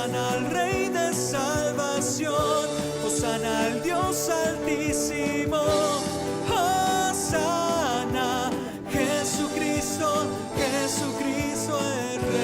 Hosana al Rey de salvación, Hosana al Dios altísimo, Hosana, Jesucristo, Jesucristo el Rey.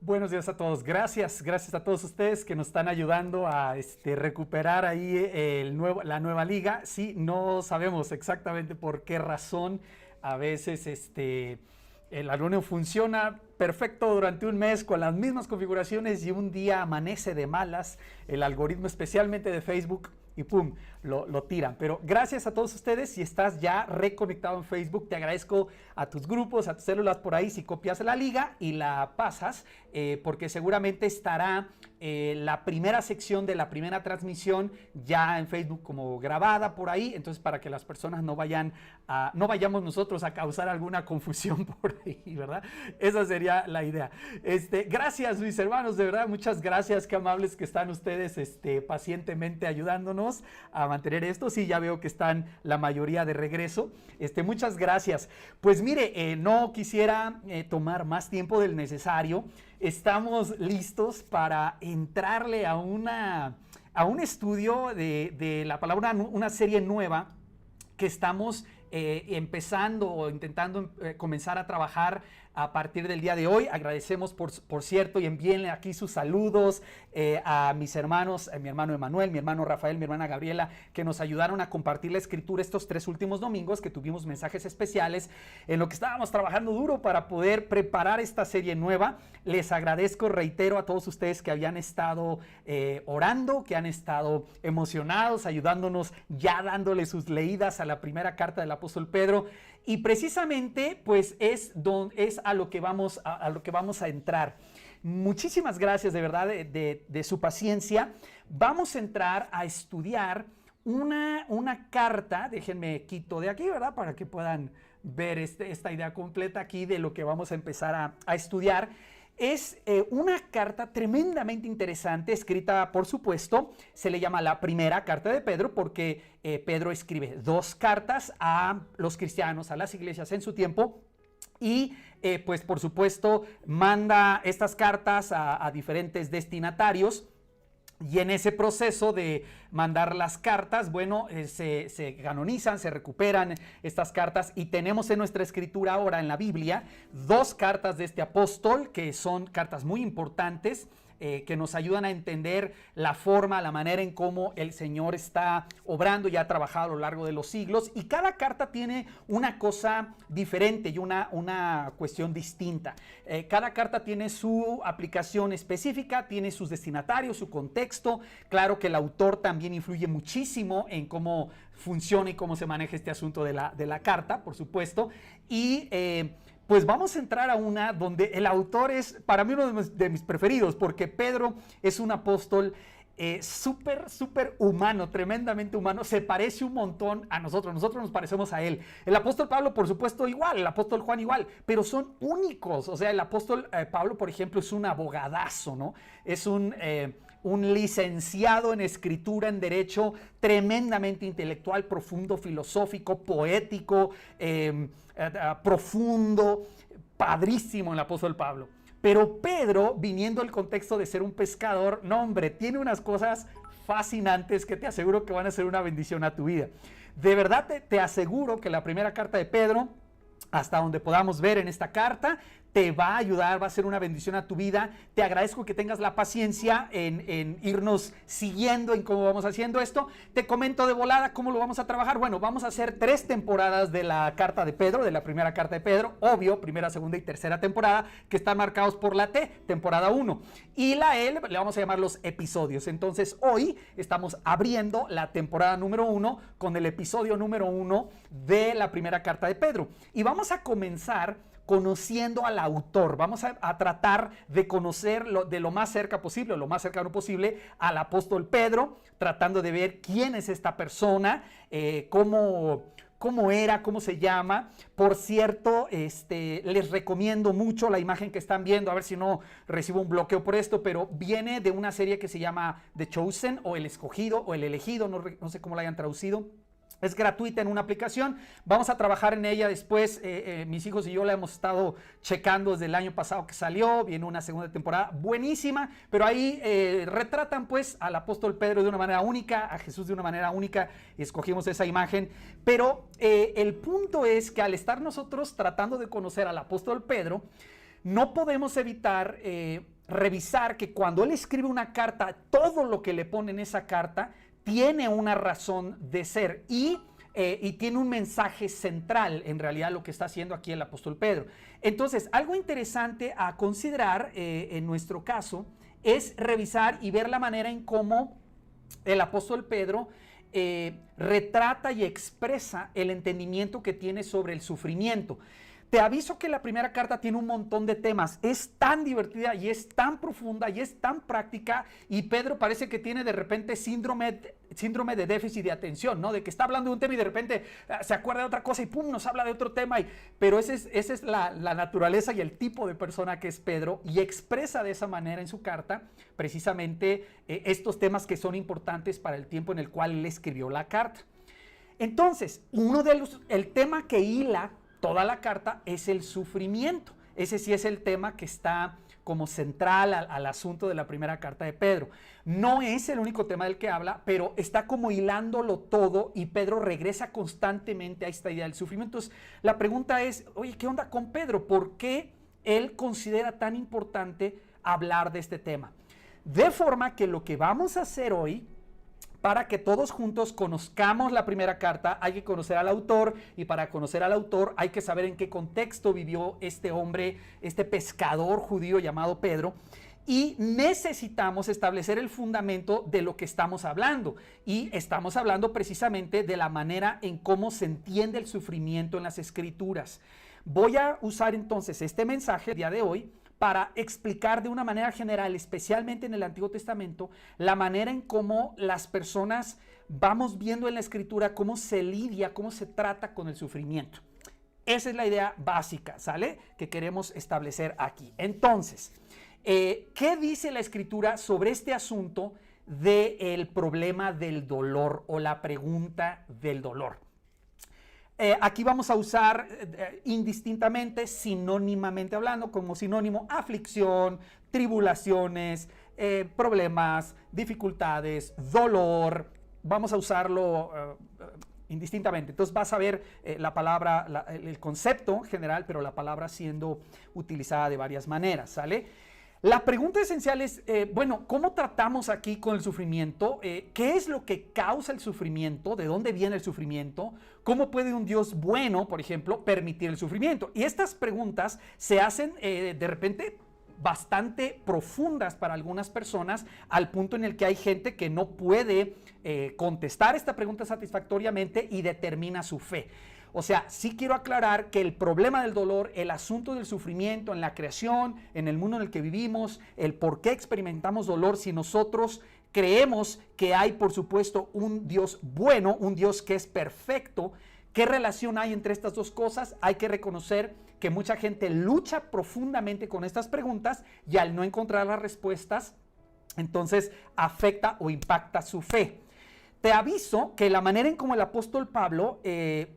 Buenos días a todos. Gracias a todos ustedes que nos están ayudando a recuperar ahí la nueva liga. Sí, no sabemos exactamente por qué razón a veces el Arduino funciona perfecto durante un mes con las mismas configuraciones y un día amanece de malas el algoritmo, especialmente de Facebook, y pum, lo tiran. Pero gracias a todos ustedes. Si estás ya reconectado en Facebook, te agradezco a tus grupos, a tus células por ahí, si copias la liga y la pasas, porque seguramente estará la primera sección de la primera transmisión ya en Facebook como grabada por ahí. Entonces, para que las personas no vayamos nosotros a causar alguna confusión por ahí, ¿verdad? Esa sería la idea. Gracias, mis hermanos, de verdad, muchas gracias. Qué amables que están ustedes pacientemente ayudándonos a mantener esto. Sí, ya veo que están la mayoría de regreso. Muchas gracias. Pues mire, no quisiera tomar más tiempo del necesario. Estamos listos para entrarle a un estudio de la palabra, una serie nueva que estamos empezando o intentando comenzar a trabajar a partir del día de hoy. Agradecemos por cierto, y envíenle aquí sus saludos a mis hermanos, mi hermano Emanuel, mi hermano Rafael, mi hermana Gabriela, que nos ayudaron a compartir la escritura estos 3 últimos domingos, que tuvimos mensajes especiales en lo que estábamos trabajando duro para poder preparar esta serie nueva. Les agradezco, reitero, a todos ustedes que habían estado orando, que han estado emocionados, ayudándonos, ya dándole sus leídas a la primera carta del apóstol Pedro. Y precisamente pues es a lo que vamos a entrar. Muchísimas gracias de verdad de su paciencia. Vamos a entrar a estudiar una carta. Déjenme quito de aquí, ¿verdad? Para que puedan ver esta idea completa aquí de lo que vamos a empezar a estudiar. Es una carta tremendamente interesante, escrita, por supuesto, se le llama la primera carta de Pedro, porque Pedro escribe 2 cartas a los cristianos, a las iglesias en su tiempo, y pues por supuesto manda estas cartas a diferentes destinatarios. Y en ese proceso de mandar las cartas, bueno, se canonizan, se recuperan estas cartas, y tenemos en nuestra escritura ahora en la Biblia 2 cartas de este apóstol que son cartas muy importantes, que nos ayudan a entender la forma, la manera en cómo el Señor está obrando y ha trabajado a lo largo de los siglos. Y cada carta tiene una cosa diferente y una cuestión distinta. Cada carta tiene su aplicación específica, tiene sus destinatarios, su contexto. Claro que el autor también influye muchísimo en cómo funciona y cómo se maneja este asunto de la carta, por supuesto. Y pues vamos a entrar a una donde el autor es para mí uno de mis preferidos, porque Pedro es un apóstol súper humano, tremendamente humano. Se parece un montón a nosotros nos parecemos a él. El apóstol Pablo, por supuesto, igual, el apóstol Juan igual, pero son únicos. O sea, el apóstol Pablo, por ejemplo, es un abogadazo, ¿no? Es un licenciado en escritura, en derecho, tremendamente intelectual, profundo, filosófico, poético, profundo, padrísimo el apóstol Pablo. Pero Pedro, viniendo del contexto de ser un pescador, no hombre, tiene unas cosas fascinantes que te aseguro que van a ser una bendición a tu vida. De verdad te aseguro que la primera carta de Pedro, hasta donde podamos ver en esta carta, te va a ayudar, va a ser una bendición a tu vida. Te agradezco que tengas la paciencia en irnos siguiendo en cómo vamos haciendo esto. Te comento de volada cómo lo vamos a trabajar. Bueno, vamos a hacer 3 temporadas de la carta de Pedro, de la primera carta de Pedro, obvio, primera, segunda y tercera temporada, que están marcados por la T, temporada 1. Y la L le vamos a llamar los episodios. Entonces hoy estamos abriendo la temporada número 1 con el episodio número 1 de la primera carta de Pedro. Y vamos a comenzar conociendo al autor. Vamos a tratar de conocer de lo más cerca posible, lo más cercano posible al apóstol Pedro, tratando de ver quién es esta persona, cómo era, cómo se llama. Por cierto, les recomiendo mucho la imagen que están viendo, a ver si no recibo un bloqueo por esto, pero viene de una serie que se llama The Chosen, o El Escogido, o El Elegido, no sé cómo la hayan traducido. Es gratuita en una aplicación. Vamos a trabajar en ella después. Mis hijos y yo la hemos estado checando desde el año pasado que salió. Viene una segunda temporada buenísima, pero ahí retratan pues al apóstol Pedro de una manera única, a Jesús de una manera única, y escogimos esa imagen. Pero el punto es que al estar nosotros tratando de conocer al apóstol Pedro, no podemos evitar revisar que cuando él escribe una carta, todo lo que le pone en esa carta tiene una razón de ser y tiene un mensaje central, en realidad, lo que está haciendo aquí el apóstol Pedro. Entonces, algo interesante a considerar en nuestro caso es revisar y ver la manera en cómo el apóstol Pedro retrata y expresa el entendimiento que tiene sobre el sufrimiento. Te aviso que la primera carta tiene un montón de temas, es tan divertida y es tan profunda y es tan práctica, y Pedro parece que tiene de repente síndrome de déficit de atención, ¿no? De que está hablando de un tema y de repente se acuerda de otra cosa y pum, nos habla de otro tema, pero esa es la naturaleza y el tipo de persona que es Pedro, y expresa de esa manera en su carta precisamente estos temas que son importantes para el tiempo en el cual él escribió la carta. Entonces, el tema que hila toda la carta es el sufrimiento. Ese sí es el tema que está como central al asunto de la primera carta de Pedro. No es el único tema del que habla, pero está como hilándolo todo, y Pedro regresa constantemente a esta idea del sufrimiento. Entonces, la pregunta es, oye, ¿qué onda con Pedro? ¿Por qué él considera tan importante hablar de este tema? De forma que lo que vamos a hacer hoy, para que todos juntos conozcamos la primera carta, hay que conocer al autor, y para conocer al autor hay que saber en qué contexto vivió este hombre, este pescador judío llamado Pedro, y necesitamos establecer el fundamento de lo que estamos hablando, y estamos hablando precisamente de la manera en cómo se entiende el sufrimiento en las Escrituras. Voy a usar entonces este mensaje el día de hoy para explicar de una manera general, especialmente en el Antiguo Testamento, la manera en cómo las personas vamos viendo en la Escritura cómo se lidia, cómo se trata con el sufrimiento. Esa es la idea básica, ¿sale?, que queremos establecer aquí. Entonces, ¿qué dice la Escritura sobre este asunto del problema del dolor, o la pregunta del dolor? Aquí vamos a usar indistintamente, sinónimamente hablando, como sinónimo aflicción, tribulaciones, problemas, dificultades, dolor. Vamos a usarlo indistintamente. Entonces vas a ver la palabra, el concepto general, pero la palabra siendo utilizada de varias maneras, ¿sale? La pregunta esencial es, bueno, ¿cómo tratamos aquí con el sufrimiento? ¿Qué es lo que causa el sufrimiento? ¿De dónde viene el sufrimiento? ¿Cómo puede un Dios bueno, por ejemplo, permitir el sufrimiento? Y estas preguntas se hacen de repente bastante profundas para algunas personas, al punto en el que hay gente que no puede contestar esta pregunta satisfactoriamente y determina su fe. O sea, sí quiero aclarar que el problema del dolor, el asunto del sufrimiento en la creación, en el mundo en el que vivimos, el por qué experimentamos dolor si nosotros creemos que hay, por supuesto, un Dios bueno, un Dios que es perfecto. ¿Qué relación hay entre estas dos cosas? Hay que reconocer que mucha gente lucha profundamente con estas preguntas, y al no encontrar las respuestas, entonces afecta o impacta su fe. Te aviso que la manera en cómo el apóstol Pedro, te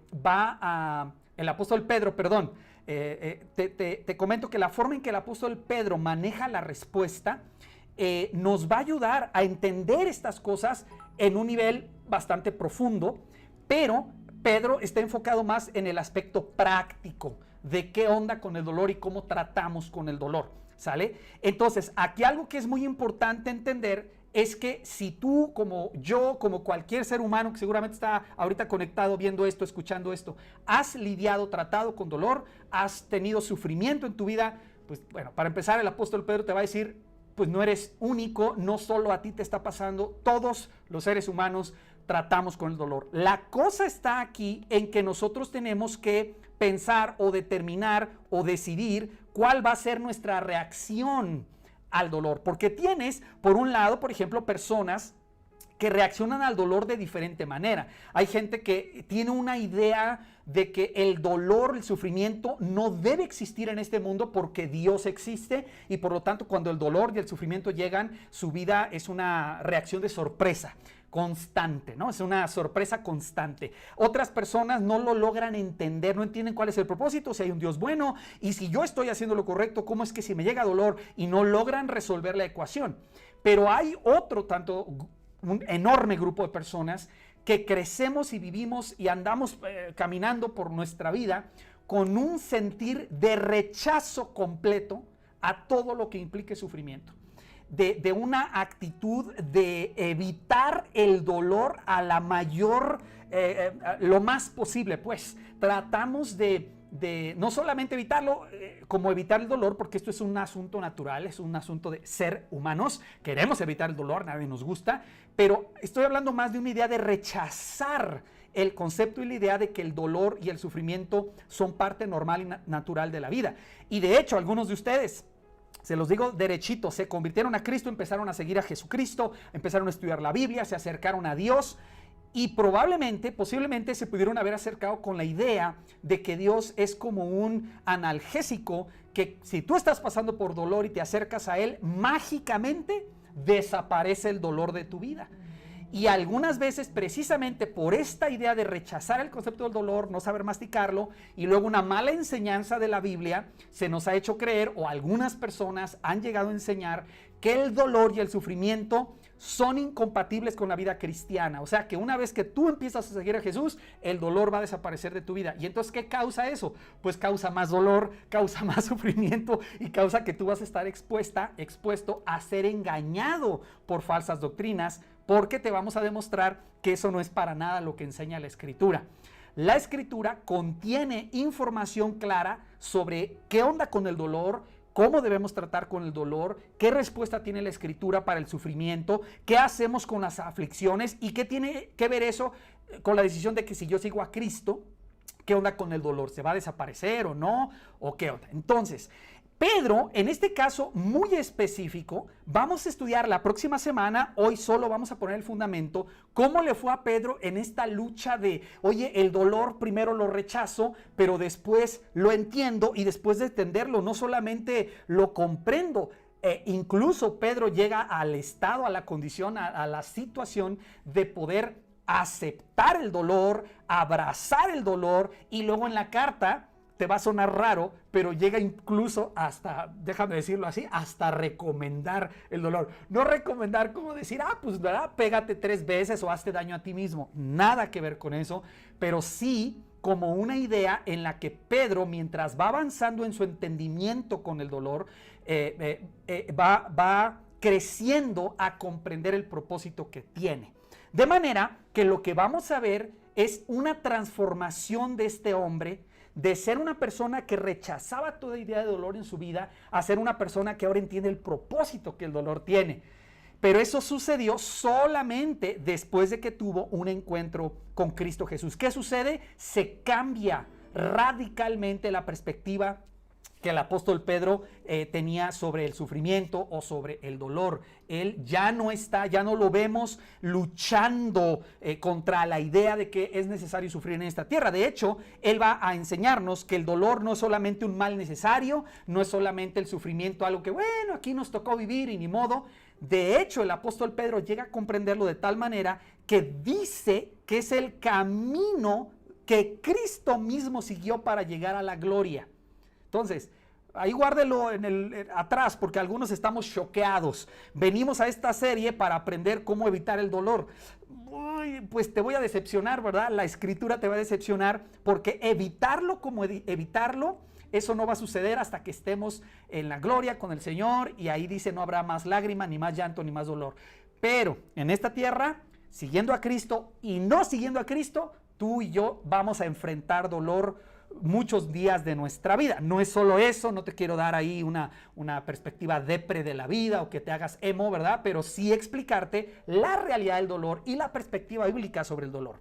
comento que la forma en que el apóstol Pedro maneja la respuesta nos va a ayudar a entender estas cosas en un nivel bastante profundo, pero Pedro está enfocado más en el aspecto práctico de qué onda con el dolor y cómo tratamos con el dolor, ¿sale? Entonces, aquí algo que es muy importante entender es que si tú, como yo, como cualquier ser humano que seguramente está ahorita conectado viendo esto, escuchando esto, has lidiado, tratado con dolor, has tenido sufrimiento en tu vida, pues bueno, para empezar el apóstol Pedro te va a decir, pues no eres único, no solo a ti te está pasando, todos los seres humanos tratamos con el dolor. La cosa está aquí en que nosotros tenemos que pensar o determinar o decidir cuál va a ser nuestra reacción al dolor, porque tienes, por un lado, por ejemplo, personas que reaccionan al dolor de diferente manera. Hay gente que tiene una idea de que el dolor, el sufrimiento no debe existir en este mundo porque Dios existe y por lo tanto cuando el dolor y el sufrimiento llegan, su vida es una reacción de sorpresa constante, ¿no? Es una sorpresa constante. Otras personas no lo logran entender, no entienden cuál es el propósito, si hay un Dios bueno y si yo estoy haciendo lo correcto, ¿cómo es que si me llega dolor y no logran resolver la ecuación? Pero hay un enorme grupo de personas que crecemos y vivimos y andamos caminando por nuestra vida con un sentir de rechazo completo a todo lo que implique sufrimiento. De una actitud de evitar el dolor a la mayor, lo más posible, pues tratamos de no solamente evitarlo, como evitar el dolor, porque esto es un asunto natural, es un asunto de ser humanos, queremos evitar el dolor, nadie nos gusta, pero estoy hablando más de una idea de rechazar el concepto y la idea de que el dolor y el sufrimiento son parte normal y natural de la vida. Y de hecho, algunos de ustedes, se los digo derechito, se convirtieron a Cristo, empezaron a seguir a Jesucristo, empezaron a estudiar la Biblia, se acercaron a Dios y posiblemente se pudieron haber acercado con la idea de que Dios es como un analgésico que si tú estás pasando por dolor y te acercas a Él, mágicamente desaparece el dolor de tu vida. Y algunas veces precisamente por esta idea de rechazar el concepto del dolor, no saber masticarlo y luego una mala enseñanza de la Biblia se nos ha hecho creer o algunas personas han llegado a enseñar que el dolor y el sufrimiento son incompatibles con la vida cristiana. O sea que una vez que tú empiezas a seguir a Jesús, el dolor va a desaparecer de tu vida. ¿Y entonces qué causa eso? Pues causa más dolor, causa más sufrimiento y causa que tú vas a estar expuesto a ser engañado por falsas doctrinas, porque te vamos a demostrar que eso no es para nada lo que enseña la Escritura. La Escritura contiene información clara sobre qué onda con el dolor, cómo debemos tratar con el dolor, qué respuesta tiene la Escritura para el sufrimiento, qué hacemos con las aflicciones y qué tiene que ver eso con la decisión de que si yo sigo a Cristo, ¿qué onda con el dolor? ¿Se va a desaparecer o no? ¿O qué onda? Entonces, Pedro, en este caso muy específico, vamos a estudiar la próxima semana, hoy solo vamos a poner el fundamento, cómo le fue a Pedro en esta lucha de, oye, el dolor primero lo rechazo, pero después lo entiendo y después de entenderlo no solamente lo comprendo, incluso Pedro llega al estado, a la condición, a la situación de poder aceptar el dolor, abrazar el dolor y luego en la carta, te va a sonar raro, pero llega incluso hasta, déjame decirlo así, hasta recomendar el dolor. No recomendar como decir, pues ¿verdad? Pégate 3 veces o hazte daño a ti mismo. Nada que ver con eso, pero sí como una idea en la que Pedro, mientras va avanzando en su entendimiento con el dolor, va creciendo a comprender el propósito que tiene. De manera que lo que vamos a ver es una transformación de este hombre de ser una persona que rechazaba toda idea de dolor en su vida a ser una persona que ahora entiende el propósito que el dolor tiene. Pero eso sucedió solamente después de que tuvo un encuentro con Cristo Jesús. ¿Qué sucede? Se cambia radicalmente la perspectiva que el apóstol Pedro tenía sobre el sufrimiento o sobre el dolor. Él ya no lo vemos luchando contra la idea de que es necesario sufrir en esta tierra. De hecho, él va a enseñarnos que el dolor no es solamente un mal necesario, no es solamente el sufrimiento, algo que, bueno, aquí nos tocó vivir y ni modo. De hecho, el apóstol Pedro llega a comprenderlo de tal manera que dice que es el camino que Cristo mismo siguió para llegar a la gloria. Entonces, Ahí guárdelo atrás, porque algunos estamos choqueados. Venimos a esta serie para aprender cómo evitar el dolor. Uy, pues te voy a decepcionar, ¿verdad? La escritura te va a decepcionar, porque evitarlo evitarlo, eso no va a suceder hasta que estemos en la gloria con el Señor, y ahí dice no habrá más lágrima, ni más llanto, ni más dolor. Pero en esta tierra, siguiendo a Cristo y no siguiendo a Cristo, tú y yo vamos a enfrentar dolor muchos días de nuestra vida. No es solo eso, no te quiero dar ahí una perspectiva depre de la vida o que te hagas emo, ¿verdad? Pero sí explicarte la realidad del dolor y la perspectiva bíblica sobre el dolor.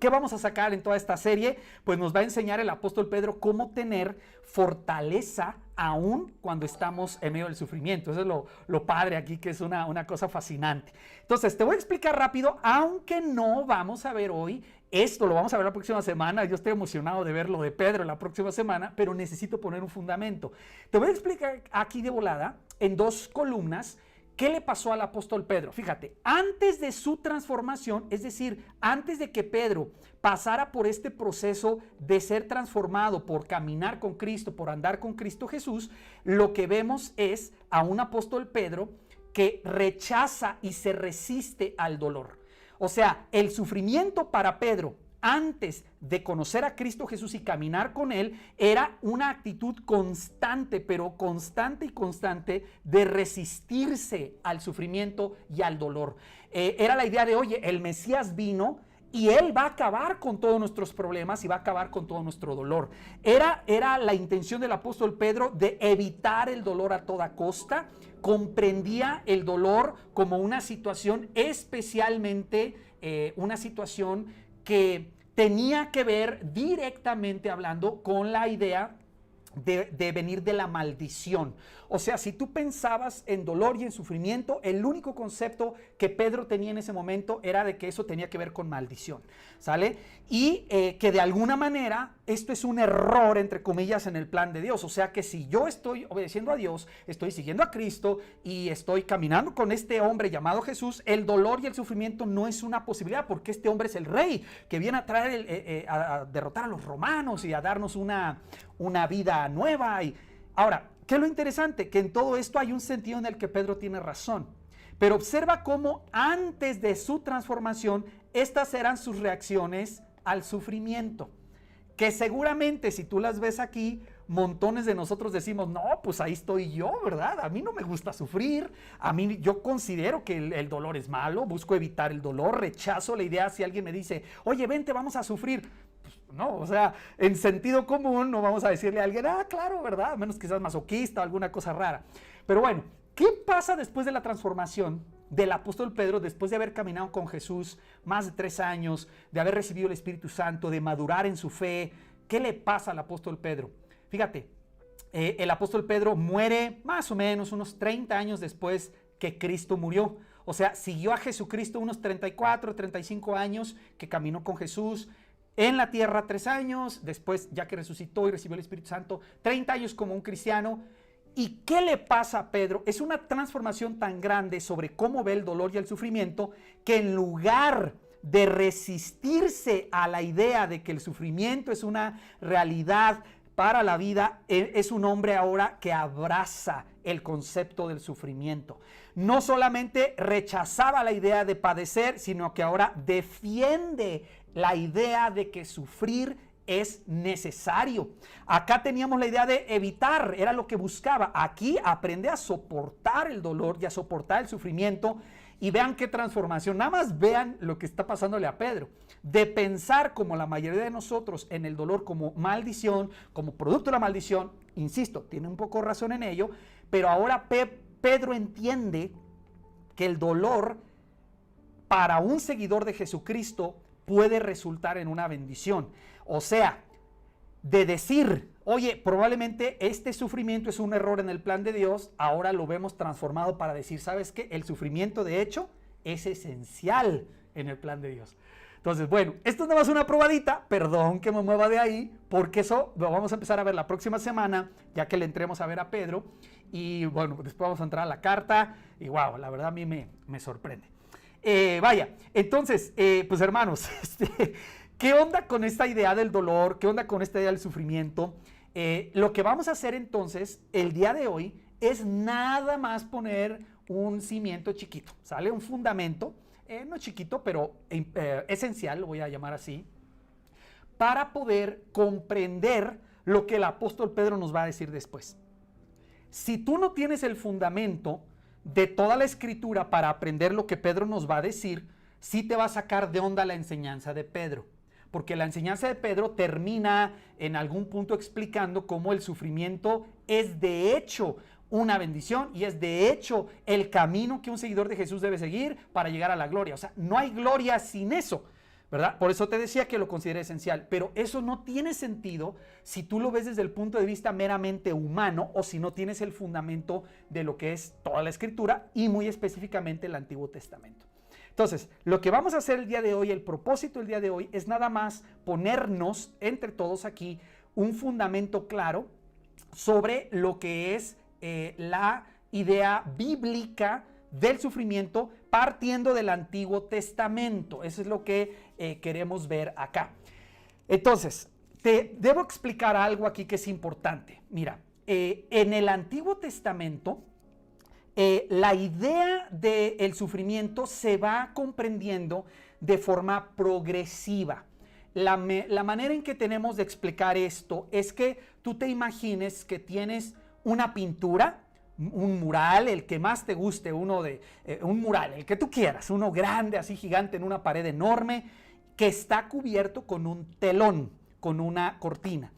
¿Qué vamos a sacar en toda esta serie? Pues nos va a enseñar el apóstol Pedro cómo tener fortaleza aún cuando estamos en medio del sufrimiento. Eso es lo padre aquí, que es una cosa fascinante. Entonces, te voy a explicar rápido, aunque no vamos a ver hoy esto, lo vamos a ver la próxima semana. Yo estoy emocionado de ver lo de Pedro la próxima semana, pero necesito poner un fundamento. Te voy a explicar aquí de volada, en 2 columnas, ¿qué le pasó al apóstol Pedro? Fíjate, antes de su transformación, es decir, antes de que Pedro pasara por este proceso de ser transformado, por caminar con Cristo, por andar con Cristo Jesús, lo que vemos es a un apóstol Pedro que rechaza y se resiste al dolor. O sea, el sufrimiento para Pedro, antes de conocer a Cristo Jesús y caminar con Él, era una actitud constante, pero constante y constante, de resistirse al sufrimiento y al dolor. Era la idea de, oye, el Mesías vino y Él va a acabar con todos nuestros problemas y va a acabar con todo nuestro dolor. Era la intención del apóstol Pedro de evitar el dolor a toda costa. Comprendía el dolor como una situación, especialmente una situación que tenía que ver directamente hablando con la idea de venir de la maldición. O sea, si tú pensabas en dolor y en sufrimiento, el único concepto que Pedro tenía en ese momento era de que eso tenía que ver con maldición, ¿sale? Y que de alguna manera esto es un error, entre comillas, en el plan de Dios. O sea que si yo estoy obedeciendo a Dios, estoy siguiendo a Cristo y estoy caminando con este hombre llamado Jesús, el dolor y el sufrimiento no es una posibilidad, porque este hombre es el rey que viene a traer, a derrotar a los romanos y a darnos una vida nueva. Y ahora, ¿qué es lo interesante? Que en todo esto hay un sentido en el que Pedro tiene razón. Pero observa cómo antes de su transformación, estas eran sus reacciones al sufrimiento. Que seguramente si tú las ves aquí, montones de nosotros decimos, no, pues ahí estoy yo, ¿verdad? A mí no me gusta sufrir, yo considero que el dolor es malo, busco evitar el dolor, rechazo la idea si alguien me dice, oye, vente, vamos a sufrir. Pues no, o sea, en sentido común no vamos a decirle a alguien, claro, ¿verdad? A menos que seas masoquista o alguna cosa rara. Pero bueno, ¿qué pasa después de la transformación del apóstol Pedro, después de haber caminado con Jesús más de 3 años, de haber recibido el Espíritu Santo, de madurar en su fe? ¿Qué le pasa al apóstol Pedro? Fíjate, el apóstol Pedro muere más o menos unos 30 años después que Cristo murió. O sea, siguió a Jesucristo unos 34, 35 años que caminó con Jesús en la tierra, 3 años, después ya que resucitó y recibió el Espíritu Santo, 30 años como un cristiano. ¿Y qué le pasa a Pedro? Es una transformación tan grande sobre cómo ve el dolor y el sufrimiento, que en lugar de resistirse a la idea de que el sufrimiento es una realidad para la vida, es un hombre ahora que abraza el concepto del sufrimiento. No solamente rechazaba la idea de padecer, sino que ahora defiende la idea de que sufrir es necesario. Acá teníamos la idea de evitar, era lo que buscaba. Aquí aprende a soportar el dolor y a soportar el sufrimiento. Y vean qué transformación. Nada más vean lo que está pasándole a Pedro. De pensar, como la mayoría de nosotros, en el dolor como maldición, como producto de la maldición. Insisto, tiene un poco razón en ello. Pero ahora Pedro entiende que el dolor para un seguidor de Jesucristo puede resultar en una bendición. O sea, de decir, oye, probablemente este sufrimiento es un error en el plan de Dios, ahora lo vemos transformado para decir, ¿sabes qué? El sufrimiento, de hecho, es esencial en el plan de Dios. Entonces, bueno, esto es nada más una probadita, perdón que me mueva de ahí, porque eso lo vamos a empezar a ver la próxima semana, ya que le entremos a ver a Pedro, y bueno, después vamos a entrar a la carta, y wow, la verdad a mí me sorprende. Vaya, entonces, pues hermanos, ¿qué onda con esta idea del dolor? ¿Qué onda con esta idea del sufrimiento? Lo que vamos a hacer entonces el día de hoy es nada más poner un cimiento chiquito, ¿sale? Un fundamento, no chiquito, pero esencial, lo voy a llamar así, para poder comprender lo que el apóstol Pedro nos va a decir después. Si tú no tienes el fundamento de toda la escritura para aprender lo que Pedro nos va a decir, sí te va a sacar de onda la enseñanza de Pedro. Porque la enseñanza de Pedro termina en algún punto explicando cómo el sufrimiento es de hecho una bendición y es de hecho el camino que un seguidor de Jesús debe seguir para llegar a la gloria. O sea, no hay gloria sin eso, ¿verdad? Por eso te decía que lo consideré esencial, pero eso no tiene sentido si tú lo ves desde el punto de vista meramente humano o si no tienes el fundamento de lo que es toda la escritura y muy específicamente el Antiguo Testamento. Entonces, lo que vamos a hacer el día de hoy, el propósito del día de hoy es nada más ponernos entre todos aquí un fundamento claro sobre lo que es la idea bíblica del sufrimiento partiendo del Antiguo Testamento. Eso es lo que queremos ver acá. Entonces, te debo explicar algo aquí que es importante. Mira, en el Antiguo Testamento, la idea del sufrimiento se va comprendiendo de forma progresiva. La manera en que tenemos de explicar esto es que tú te imagines que tienes una pintura, un mural, el que más te guste, un mural, el que tú quieras, uno grande, así gigante en una pared enorme, que está cubierto con un telón, con una cortina.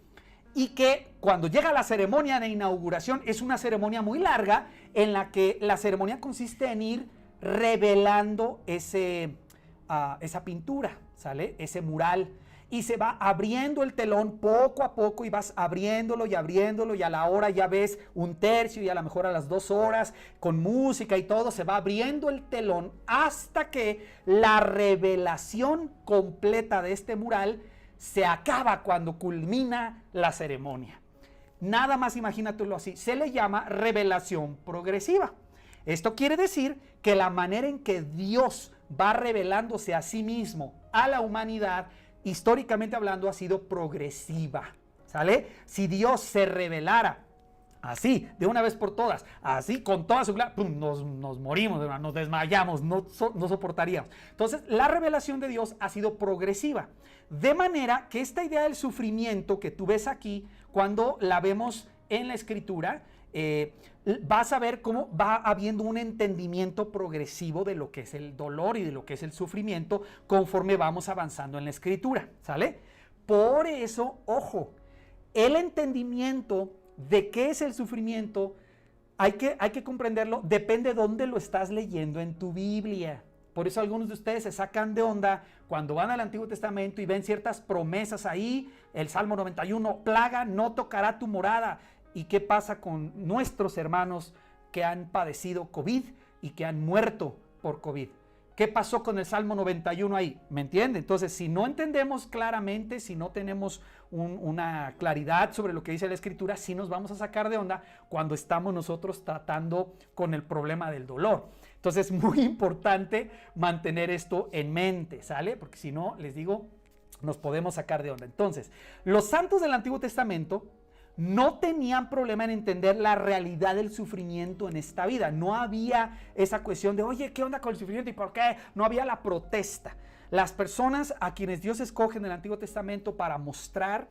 Y que cuando llega la ceremonia de inauguración es una ceremonia muy larga en la que la ceremonia consiste en ir revelando esa pintura, ¿sale? Ese mural. Y se va abriendo el telón poco a poco y vas abriéndolo y a la hora ya ves un tercio y a lo mejor a las 2 horas con música y todo, se va abriendo el telón hasta que la revelación completa de este mural se acaba cuando culmina la ceremonia. Nada más imagínatelo así. Se le llama revelación progresiva. Esto quiere decir que la manera en que Dios va revelándose a sí mismo, a la humanidad, históricamente hablando, ha sido progresiva. ¿Sale? Si Dios se revelara así, de una vez por todas, así con toda su gloria, nos morimos, nos desmayamos, no soportaríamos. Entonces, la revelación de Dios ha sido progresiva. De manera que esta idea del sufrimiento que tú ves aquí, cuando la vemos en la Escritura, vas a ver cómo va habiendo un entendimiento progresivo de lo que es el dolor y de lo que es el sufrimiento conforme vamos avanzando en la Escritura, ¿sale? Por eso, ojo, el entendimiento de qué es el sufrimiento hay que comprenderlo, depende de dónde lo estás leyendo en tu Biblia. Por eso algunos de ustedes se sacan de onda cuando van al Antiguo Testamento y ven ciertas promesas ahí, el Salmo 91, plaga no tocará tu morada. ¿Y qué pasa con nuestros hermanos que han padecido COVID y que han muerto por COVID? ¿Qué pasó con el Salmo 91 ahí? ¿Me entiende? Entonces, si no entendemos claramente, si no tenemos una claridad sobre lo que dice la Escritura, sí nos vamos a sacar de onda cuando estamos nosotros tratando con el problema del dolor. Entonces, es muy importante mantener esto en mente, ¿sale? Porque si no, les digo, nos podemos sacar de onda. Entonces, los santos del Antiguo Testamento no tenían problema en entender la realidad del sufrimiento en esta vida. No había esa cuestión de, oye, ¿qué onda con el sufrimiento y por qué? No había la protesta. Las personas a quienes Dios escoge en el Antiguo Testamento para mostrar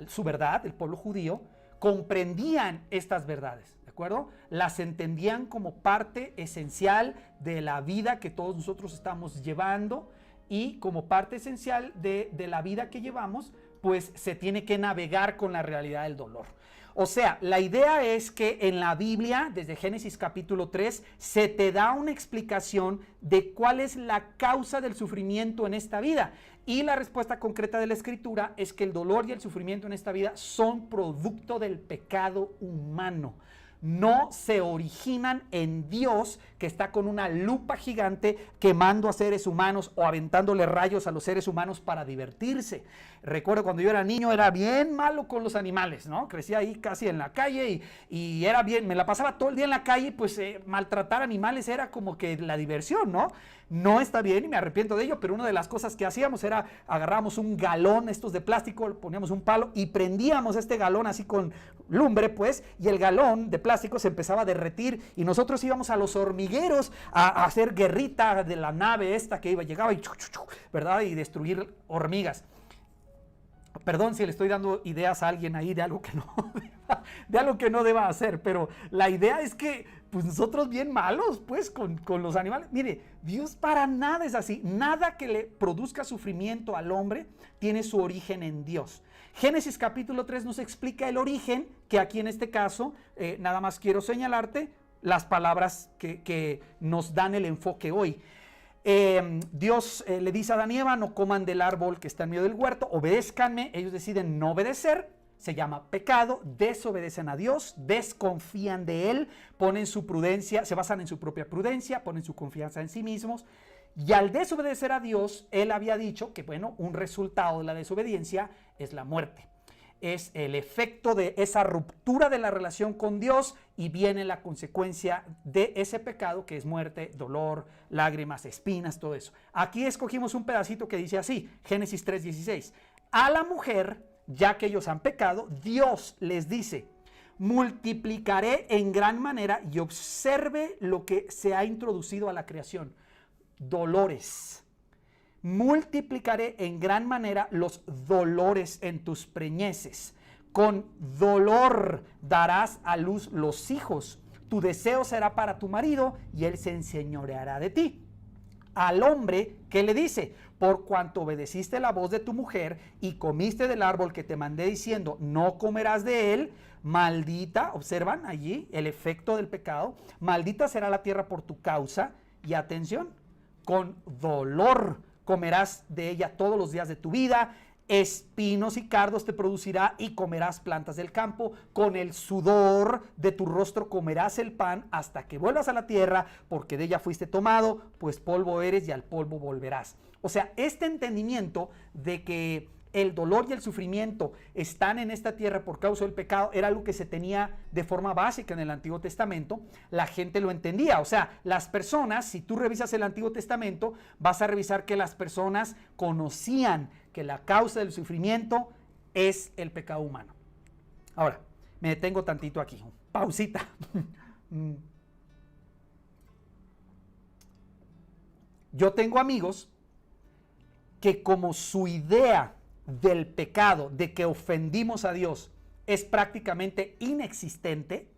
su verdad, el pueblo judío, comprendían estas verdades, ¿de acuerdo? Las entendían como parte esencial de la vida que todos nosotros estamos llevando y como parte esencial de la vida que llevamos, pues se tiene que navegar con la realidad del dolor. O sea, la idea es que en la Biblia, desde Génesis capítulo 3, se te da una explicación de cuál es la causa del sufrimiento en esta vida. Y la respuesta concreta de la Escritura es que el dolor y el sufrimiento en esta vida son producto del pecado humano. No se originan en Dios, que está con una lupa gigante quemando a seres humanos o aventándole rayos a los seres humanos para divertirse. Recuerdo cuando yo era niño, era bien malo con los animales, ¿no? Crecía ahí casi en la calle y era bien, me la pasaba todo el día en la calle, pues maltratar animales era como que la diversión, ¿no? No está bien y me arrepiento de ello, pero una de las cosas que hacíamos era agarrábamos un galón estos de plástico, poníamos un palo y prendíamos este galón así con lumbre, pues, y el galón de plástico se empezaba a derretir y nosotros íbamos a los hormigueros a hacer guerrita de la nave esta que llegaba y ¿verdad? Y destruir hormigas. Perdón si le estoy dando ideas a alguien ahí de algo que no deba hacer, pero la idea es que pues nosotros bien malos pues con los animales. Mire, Dios para nada es así. Nada que le produzca sufrimiento al hombre tiene su origen en Dios. Génesis capítulo 3 nos explica el origen, que aquí en este caso nada más quiero señalarte las palabras que nos dan el enfoque hoy. Dios le dice a Adán y Eva, no coman del árbol que está en medio del huerto, obedézcanme. Ellos deciden no obedecer, se llama pecado, desobedecen a Dios, desconfían de Él, ponen su prudencia, se basan en su propia prudencia, ponen su confianza en sí mismos. Y al desobedecer a Dios, Él había dicho que, bueno, un resultado de la desobediencia es la muerte. Es el efecto de esa ruptura de la relación con Dios y viene la consecuencia de ese pecado, que es muerte, dolor, lágrimas, espinas, todo eso. Aquí escogimos un pedacito que dice así, Génesis 3:16. A la mujer, ya que ellos han pecado, Dios les dice, multiplicaré en gran manera, y observe lo que se ha introducido a la creación, dolores. Multiplicaré en gran manera los dolores en tus preñeces. Con dolor darás a luz los hijos. Tu deseo será para tu marido y él se enseñoreará de ti. Al hombre, ¿qué le dice? Por cuanto obedeciste la voz de tu mujer y comiste del árbol que te mandé diciendo, no comerás de él, maldita, observan allí el efecto del pecado, maldita será la tierra por tu causa. Y atención, con dolor comerás de ella todos los días de tu vida, espinos y cardos te producirá y comerás plantas del campo, con el sudor de tu rostro comerás el pan hasta que vuelvas a la tierra, porque de ella fuiste tomado, pues polvo eres y al polvo volverás. O sea, este entendimiento de que el dolor y el sufrimiento están en esta tierra por causa del pecado era algo que se tenía de forma básica en el Antiguo Testamento. La gente lo entendía, o sea, las personas, si tú revisas el Antiguo Testamento, vas a revisar que las personas conocían que la causa del sufrimiento es el pecado humano. Ahora, me detengo tantito aquí, pausita. Yo tengo amigos que como su idea del pecado, de que ofendimos a Dios, es prácticamente inexistente,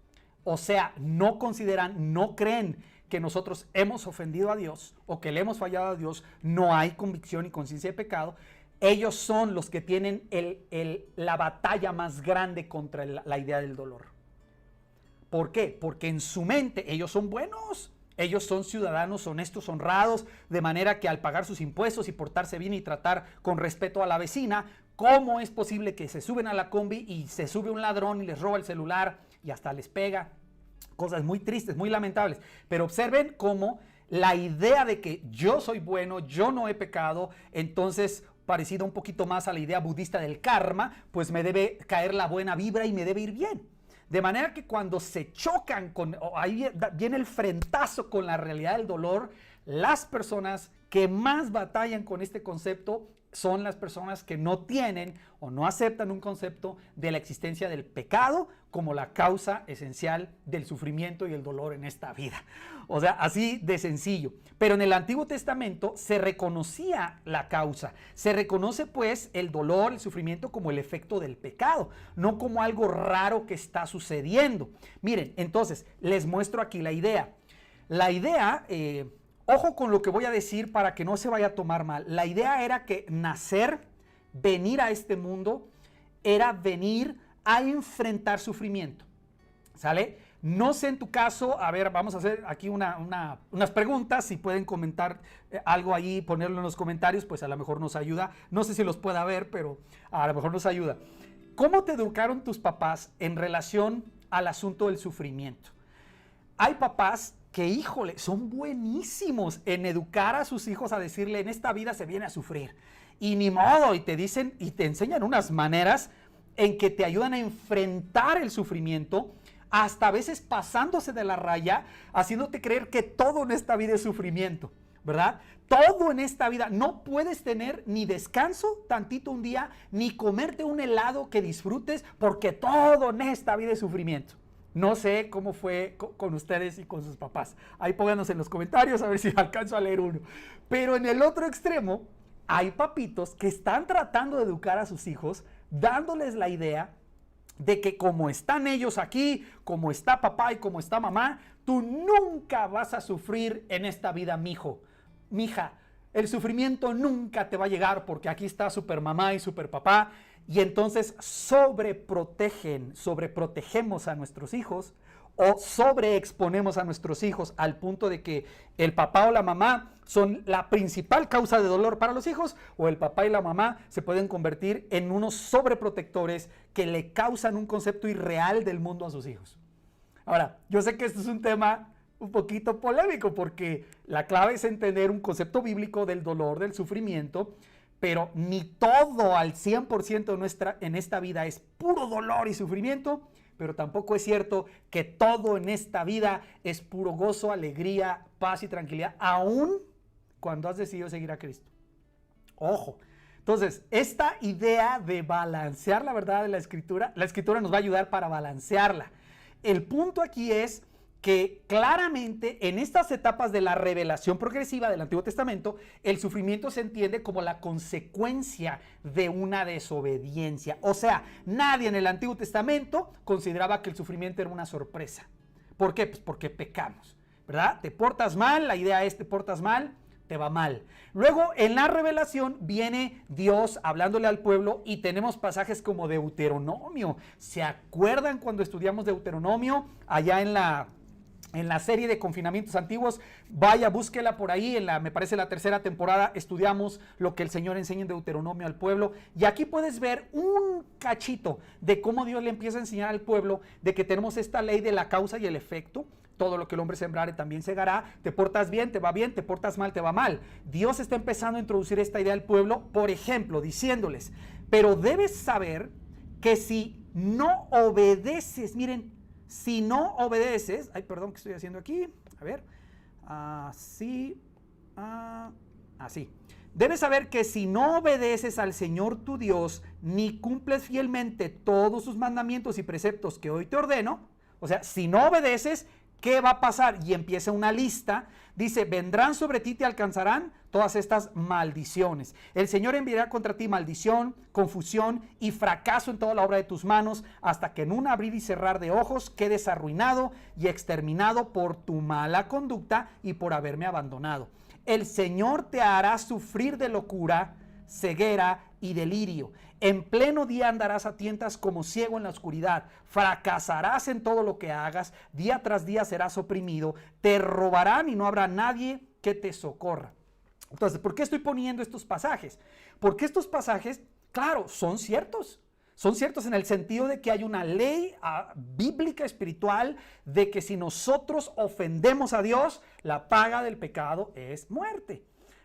o sea, no consideran, no creen que nosotros hemos ofendido a Dios o que le hemos fallado a Dios, no hay convicción y conciencia de pecado. Ellos son los que tienen la batalla más grande contra la idea del dolor. ¿Por qué? Porque en su mente ellos son buenos. Ellos son ciudadanos honestos, honrados, de manera que al pagar sus impuestos y portarse bien y tratar con respeto a la vecina, ¿cómo es posible que se suben a la combi y se sube un ladrón y les roba el celular y hasta les pega? Cosas muy tristes, muy lamentables. Pero observen cómo la idea de que yo soy bueno, yo no he pecado, entonces parecido un poquito más a la idea budista del karma, pues me debe caer la buena vibra y me debe ir bien. De manera que cuando se chocan, ahí viene el frentazo con la realidad del dolor, las personas que más batallan con este concepto son las personas que no tienen o no aceptan un concepto de la existencia del pecado como la causa esencial del sufrimiento y el dolor en esta vida. O sea, así de sencillo. Pero en el Antiguo Testamento se reconocía la causa. Se reconoce pues el dolor, el sufrimiento como el efecto del pecado, no como algo raro que está sucediendo. Miren, entonces les muestro aquí la idea. La idea, ojo con lo que voy a decir para que no se vaya a tomar mal. La idea era que nacer, venir a este mundo, era venir a enfrentar sufrimiento. ¿Sale? No sé en tu caso, a ver, vamos a hacer aquí unas preguntas, si pueden comentar algo ahí, ponerlo en los comentarios, pues a lo mejor nos ayuda. No sé si los pueda ver, pero a lo mejor nos ayuda. ¿Cómo te educaron tus papás en relación al asunto del sufrimiento? Hay papás que, híjole, son buenísimos en educar a sus hijos a decirle, en esta vida se viene a sufrir. Y ni modo, y te dicen y te enseñan unas maneras en que te ayudan a enfrentar el sufrimiento, hasta a veces pasándose de la raya, haciéndote creer que todo en esta vida es sufrimiento. ¿verdad? Todo en esta vida, no puedes tener ni descanso tantito un día, ni comerte un helado que disfrutes, porque todo en esta vida es sufrimiento. No sé cómo fue con ustedes y con sus papás. Ahí pónganos en los comentarios a ver si alcanzo a leer uno. Pero en el otro extremo, hay papitos que están tratando de educar a sus hijos, dándoles la idea de que como están ellos aquí, como está papá y como está mamá, tú nunca vas a sufrir en esta vida, mijo, mija. El sufrimiento nunca te va a llegar porque aquí está super mamá y super papá. Y entonces sobreprotegemos a nuestros hijos o sobreexponemos a nuestros hijos al punto de que el papá o la mamá son la principal causa de dolor para los hijos, o el papá y la mamá se pueden convertir en unos sobreprotectores que le causan un concepto irreal del mundo a sus hijos. Ahora, yo sé que esto es un tema un poquito polémico porque la clave es entender un concepto bíblico del dolor, del sufrimiento, pero ni todo al 100% en esta vida es puro dolor y sufrimiento, pero tampoco es cierto que todo en esta vida es puro gozo, alegría, paz y tranquilidad, aún cuando has decidido seguir a Cristo. Ojo. Entonces, esta idea de balancear la verdad de la Escritura nos va a ayudar para balancearla. El punto aquí es que claramente en estas etapas de la revelación progresiva del Antiguo Testamento, el sufrimiento se entiende como la consecuencia de una desobediencia. O sea, nadie en el Antiguo Testamento consideraba que el sufrimiento era una sorpresa. ¿Por qué? Pues porque pecamos, ¿verdad? Te portas mal, la idea es te portas mal, te va mal. Luego en la revelación viene Dios hablándole al pueblo y tenemos pasajes como Deuteronomio. ¿Se acuerdan cuando estudiamos Deuteronomio allá en la serie de confinamientos antiguos? Vaya, búsquela por ahí, me parece la tercera temporada, estudiamos lo que el Señor enseña en Deuteronomio al pueblo, y aquí puedes ver un cachito de cómo Dios le empieza a enseñar al pueblo de que tenemos esta ley de la causa y el efecto. Todo lo que el hombre sembrare también segará. Te portas bien, te va bien, te portas mal, te va mal. Dios está empezando a introducir esta idea al pueblo, por ejemplo, diciéndoles, pero debes saber que si no obedeces, miren, si no obedeces, ay, perdón, ¿qué estoy haciendo aquí? A ver, así. Debes saber que si no obedeces al Señor tu Dios, ni cumples fielmente todos sus mandamientos y preceptos que hoy te ordeno, o sea, si no obedeces, ¿qué va a pasar? Y empieza una lista, dice, vendrán sobre ti, te alcanzarán todas estas maldiciones. El Señor enviará contra ti maldición, confusión y fracaso en toda la obra de tus manos, hasta que en un abrir y cerrar de ojos quedes arruinado y exterminado por tu mala conducta y por haberme abandonado. El Señor te hará sufrir de locura, ceguera y delirio. En pleno día andarás a tientas como ciego en la oscuridad. Fracasarás en todo lo que hagas. Día tras día serás oprimido. Te robarán y no habrá nadie que te socorra. Entonces, ¿por qué estoy poniendo estos pasajes? Porque estos pasajes, claro, son ciertos. Son ciertos en el sentido de que hay una ley bíblica espiritual de que si nosotros ofendemos a Dios, la paga del pecado es muerte,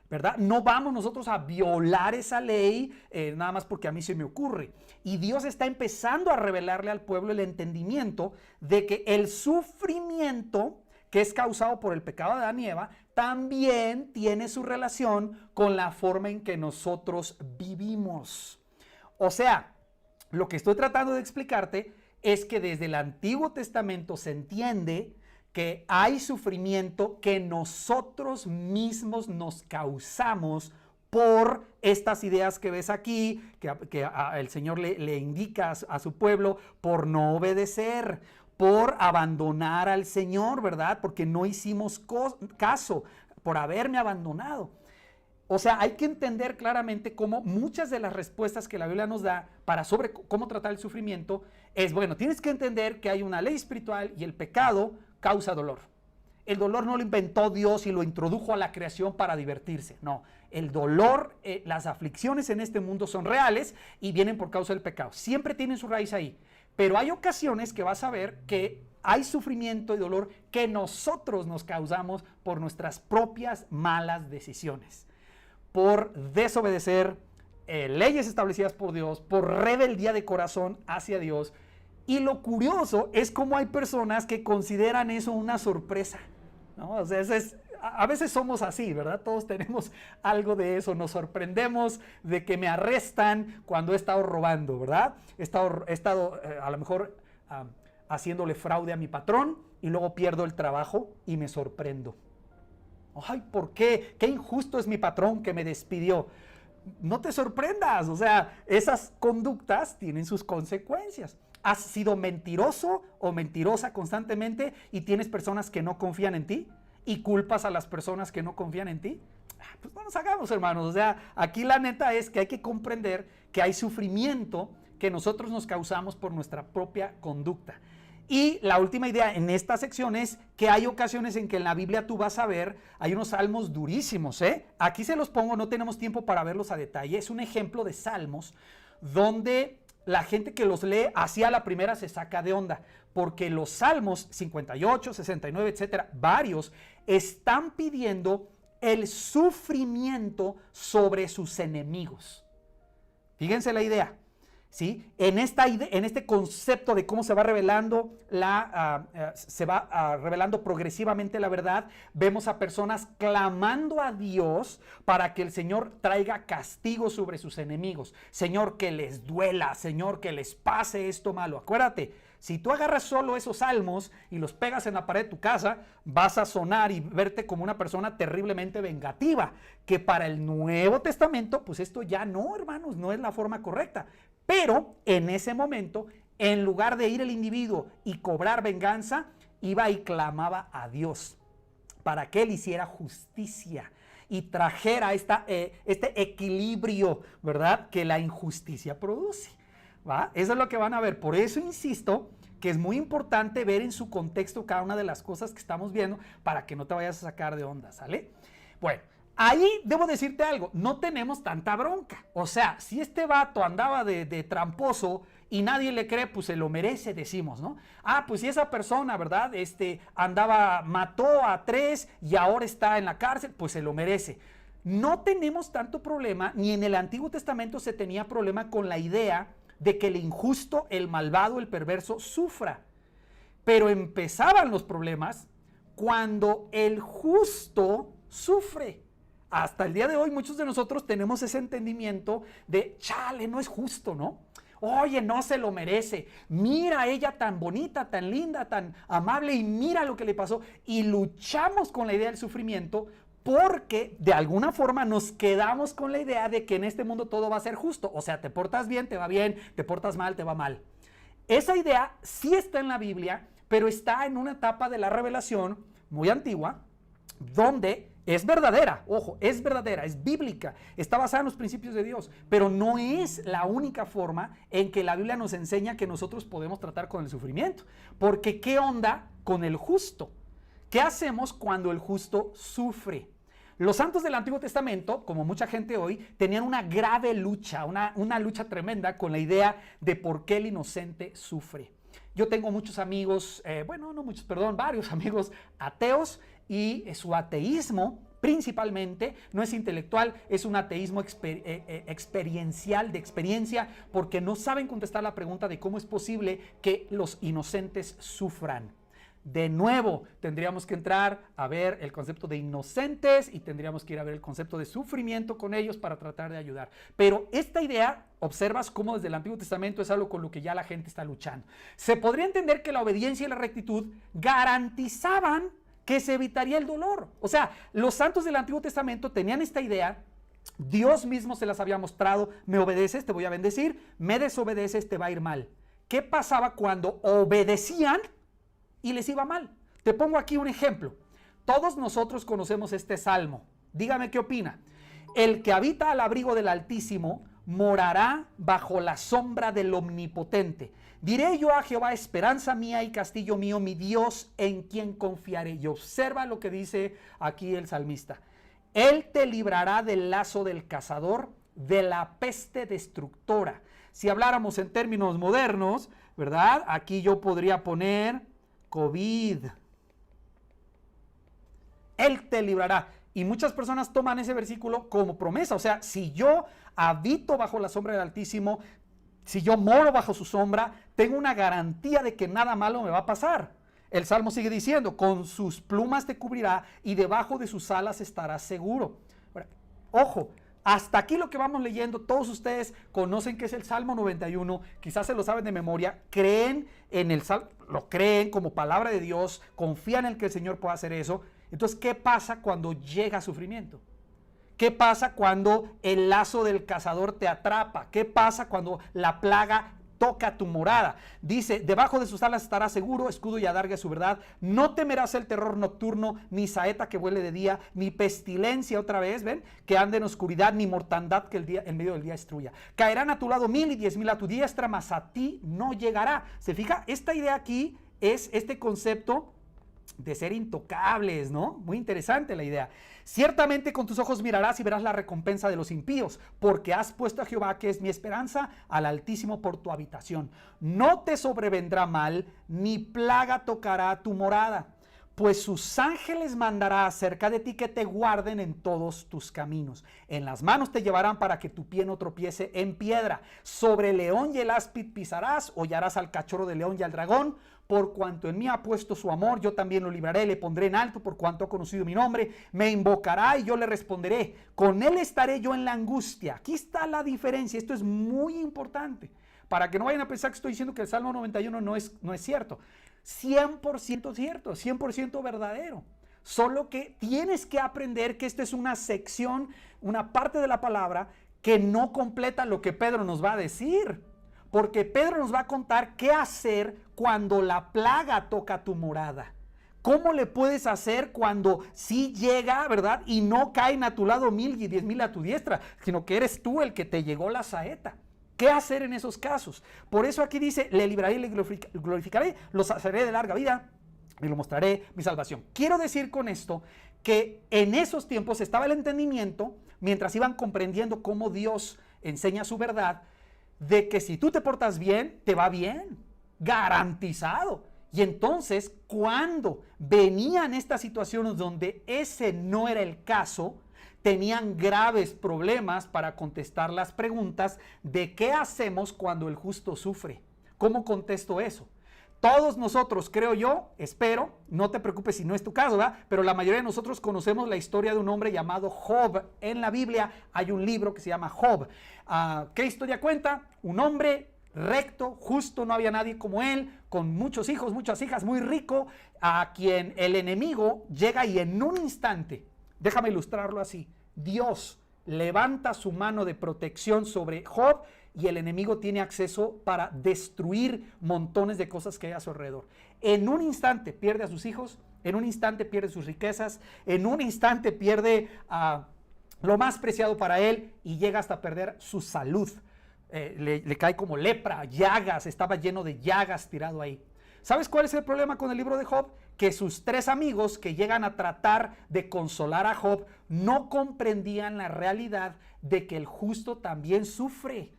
¿verdad? No vamos nosotros a violar esa ley nada más porque a mí se me ocurre. Y Dios está empezando a revelarle al pueblo el entendimiento de que el sufrimiento que es causado por el pecado de Adán y Eva también tiene su relación con la forma en que nosotros vivimos. O sea, lo que estoy tratando de explicarte es que desde el Antiguo Testamento se entiende que hay sufrimiento que nosotros mismos nos causamos por estas ideas que ves aquí, que el Señor le indica a su pueblo, por no obedecer, por abandonar al Señor, ¿verdad? Porque no hicimos caso, por haberme abandonado. O sea, hay que entender claramente cómo muchas de las respuestas que la Biblia nos da sobre cómo tratar el sufrimiento es, bueno, tienes que entender que hay una ley espiritual y el pecado causa dolor. El dolor no lo inventó Dios y lo introdujo a la creación para divertirse. No, el dolor, las aflicciones en este mundo son reales y vienen por causa del pecado. Siempre tienen su raíz ahí. Pero hay ocasiones que vas a ver que hay sufrimiento y dolor que nosotros nos causamos por nuestras propias malas decisiones. Por desobedecer leyes establecidas por Dios, por rebeldía de corazón hacia Dios. Y lo curioso es cómo hay personas que consideran eso una sorpresa, ¿no? O sea, a veces somos así, ¿verdad? Todos tenemos algo de eso, nos sorprendemos de que me arrestan cuando he estado robando, ¿verdad? He estado a lo mejor haciéndole fraude a mi patrón y luego pierdo el trabajo y me sorprendo. Ay, ¿por qué? Qué injusto es mi patrón que me despidió. No te sorprendas, o sea, esas conductas tienen sus consecuencias. ¿Has sido mentiroso o mentirosa constantemente y tienes personas que no confían en ti y culpas a las personas que no confían en ti? Pues no nos hagamos, hermanos. O sea, aquí la neta es que hay que comprender que hay sufrimiento que nosotros nos causamos por nuestra propia conducta. Y la última idea en esta sección es que hay ocasiones en que en la Biblia tú vas a ver, hay unos salmos durísimos, ¿eh? Aquí se los pongo, no tenemos tiempo para verlos a detalle. Es un ejemplo de salmos donde la gente que los lee así a la primera se saca de onda, porque los salmos 58, 69, etcétera, varios están pidiendo el sufrimiento sobre sus enemigos. Fíjense la idea. ¿Sí? En este concepto de cómo se va revelando revelando progresivamente la verdad, vemos a personas clamando a Dios para que el Señor traiga castigo sobre sus enemigos. Señor, que les duela, Señor, que les pase esto malo. Acuérdate, si tú agarras solo esos salmos y los pegas en la pared de tu casa, vas a sonar y verte como una persona terriblemente vengativa, que para el Nuevo Testamento, pues esto ya no, hermanos, no es la forma correcta. Pero en ese momento, en lugar de ir el individuo y cobrar venganza, iba y clamaba a Dios para que Él hiciera justicia y trajera este equilibrio, ¿verdad?, que la injusticia produce, ¿va? Eso es lo que van a ver. Por eso insisto que es muy importante ver en su contexto cada una de las cosas que estamos viendo para que no te vayas a sacar de onda, ¿sale? Bueno. Ahí debo decirte algo, no tenemos tanta bronca. O sea, si este vato andaba de tramposo y nadie le cree, pues se lo merece, decimos, ¿no? Ah, pues si esa persona, ¿verdad? Mató a 3 y ahora está en la cárcel, pues se lo merece. No tenemos tanto problema, ni en el Antiguo Testamento se tenía problema con la idea de que el injusto, el malvado, el perverso sufra. Pero empezaban los problemas cuando el justo sufre. Hasta el día de hoy muchos de nosotros tenemos ese entendimiento de, chale, no es justo, ¿no? Oye, no se lo merece. Mira a ella tan bonita, tan linda, tan amable y mira lo que le pasó. Y luchamos con la idea del sufrimiento porque de alguna forma nos quedamos con la idea de que en este mundo todo va a ser justo. O sea, te portas bien, te portas mal, te va mal. Esa idea sí está en la Biblia, pero está en una etapa de la revelación muy antigua, donde es verdadera, ojo, es verdadera, es bíblica, está basada en los principios de Dios, pero no es la única forma en que la Biblia nos enseña que nosotros podemos tratar con el sufrimiento. Porque ¿qué onda con el justo? ¿Qué hacemos cuando el justo sufre? Los santos del Antiguo Testamento, como mucha gente hoy, tenían una grave lucha, una lucha tremenda con la idea de por qué el inocente sufre. Yo tengo muchos amigos, varios amigos ateos, y su ateísmo principalmente no es intelectual, es un ateísmo experiencial, de experiencia, porque no saben contestar la pregunta de cómo es posible que los inocentes sufran. De nuevo, tendríamos que entrar a ver el concepto de inocentes y tendríamos que ir a ver el concepto de sufrimiento con ellos para tratar de ayudar. Pero esta idea, observas cómo desde el Antiguo Testamento es algo con lo que ya la gente está luchando. Se podría entender que la obediencia y la rectitud garantizaban que se evitaría el dolor. O sea, los santos del Antiguo Testamento tenían esta idea, Dios mismo se las había mostrado, me obedeces, te voy a bendecir, me desobedeces, te va a ir mal. ¿Qué pasaba cuando obedecían y les iba mal? Te pongo aquí un ejemplo. Todos nosotros conocemos este salmo. Dígame qué opina. El que habita al abrigo del Altísimo morará bajo la sombra del Omnipotente. Diré yo a Jehová, esperanza mía y castillo mío, mi Dios en quien confiaré. Y observa lo que dice aquí el salmista. Él te librará del lazo del cazador, de la peste destructora. Si habláramos en términos modernos, ¿verdad? Aquí yo podría poner COVID. Él te librará. Y muchas personas toman ese versículo como promesa. O sea, si yo habito bajo la sombra del Altísimo, si yo moro bajo su sombra, tengo una garantía de que nada malo me va a pasar. el Salmo sigue diciendo, con sus plumas te cubrirá y debajo de sus alas estarás seguro. Ahora, ojo, hasta aquí lo que vamos leyendo, todos ustedes conocen que es el Salmo 91, quizás se lo saben de memoria, creen en el Salmo, lo creen como palabra de Dios, confían en que el Señor pueda hacer eso. Entonces, ¿qué pasa cuando llega sufrimiento? ¿Qué pasa cuando el lazo del cazador te atrapa? ¿Qué pasa cuando la plaga toca tu morada? Dice, debajo de sus alas estarás seguro, escudo y adarga su verdad. No temerás el terror nocturno, ni saeta que vuele de día, ni pestilencia, otra vez, ¿ven? Que ande en oscuridad, ni mortandad que en medio del día destruya. Caerán a tu lado 1000 y 10,000 a tu diestra, mas a ti no llegará. ¿Se fija? Esta idea aquí es este concepto de ser intocables, ¿no? Muy interesante la idea. Ciertamente con tus ojos mirarás y verás la recompensa de los impíos, porque has puesto a Jehová, que es mi esperanza, al Altísimo por tu habitación. No te sobrevendrá mal, ni plaga tocará tu morada, pues sus ángeles mandará acerca de ti que te guarden en todos tus caminos. En las manos te llevarán para que tu pie no tropiece en piedra. Sobre el león y el áspid pisarás, hollarás al cachorro del león y al dragón. Por cuanto en mí ha puesto su amor, yo también lo libraré, le pondré en alto, por cuanto ha conocido mi nombre. Me invocará y yo le responderé. Con él estaré yo en la angustia. Aquí está la diferencia. Esto es muy importante. Para que no vayan a pensar que estoy diciendo que el Salmo 91 no es cierto. 100% cierto, 100% verdadero. Solo que tienes que aprender que esta es una sección, una parte de la palabra que no completa lo que Pedro nos va a decir. Porque Pedro nos va a contar qué hacer cuando la plaga toca tu morada. ¿Cómo le puedes hacer cuando sí llega, verdad? Y no caen a tu lado 1000 y 10,000 a tu diestra, sino que eres tú el que te llegó la saeta. ¿Qué hacer en esos casos? Por eso aquí dice, le libraré y le glorificaré, los haré de larga vida y lo mostraré mi salvación. Quiero decir con esto que en esos tiempos estaba el entendimiento, mientras iban comprendiendo cómo Dios enseña su verdad, de que si tú te portas bien, te va bien, garantizado. Y entonces, cuando venían estas situaciones donde ese no era el caso, tenían graves problemas para contestar las preguntas de qué hacemos cuando el justo sufre. ¿Cómo contesto eso? Todos nosotros, creo yo, espero, no te preocupes si no es tu caso, ¿verdad? Pero la mayoría de nosotros conocemos la historia de un hombre llamado Job. En la Biblia hay un libro que se llama Job. ¿Qué historia cuenta? Un hombre recto, justo, no había nadie como él, con muchos hijos, muchas hijas, muy rico, a quien el enemigo llega y en un instante, déjame ilustrarlo así, Dios levanta su mano de protección sobre Job y el enemigo tiene acceso para destruir montones de cosas que hay a su alrededor. En un instante pierde a sus hijos, en un instante pierde sus riquezas, en un instante pierde lo más preciado para él y llega hasta perder su salud. Le cae como lepra, llagas, estaba lleno de llagas tirado ahí. ¿Sabes cuál es el problema con el libro de Job? Que sus 3 amigos que llegan a tratar de consolar a Job no comprendían la realidad de que el justo también sufre.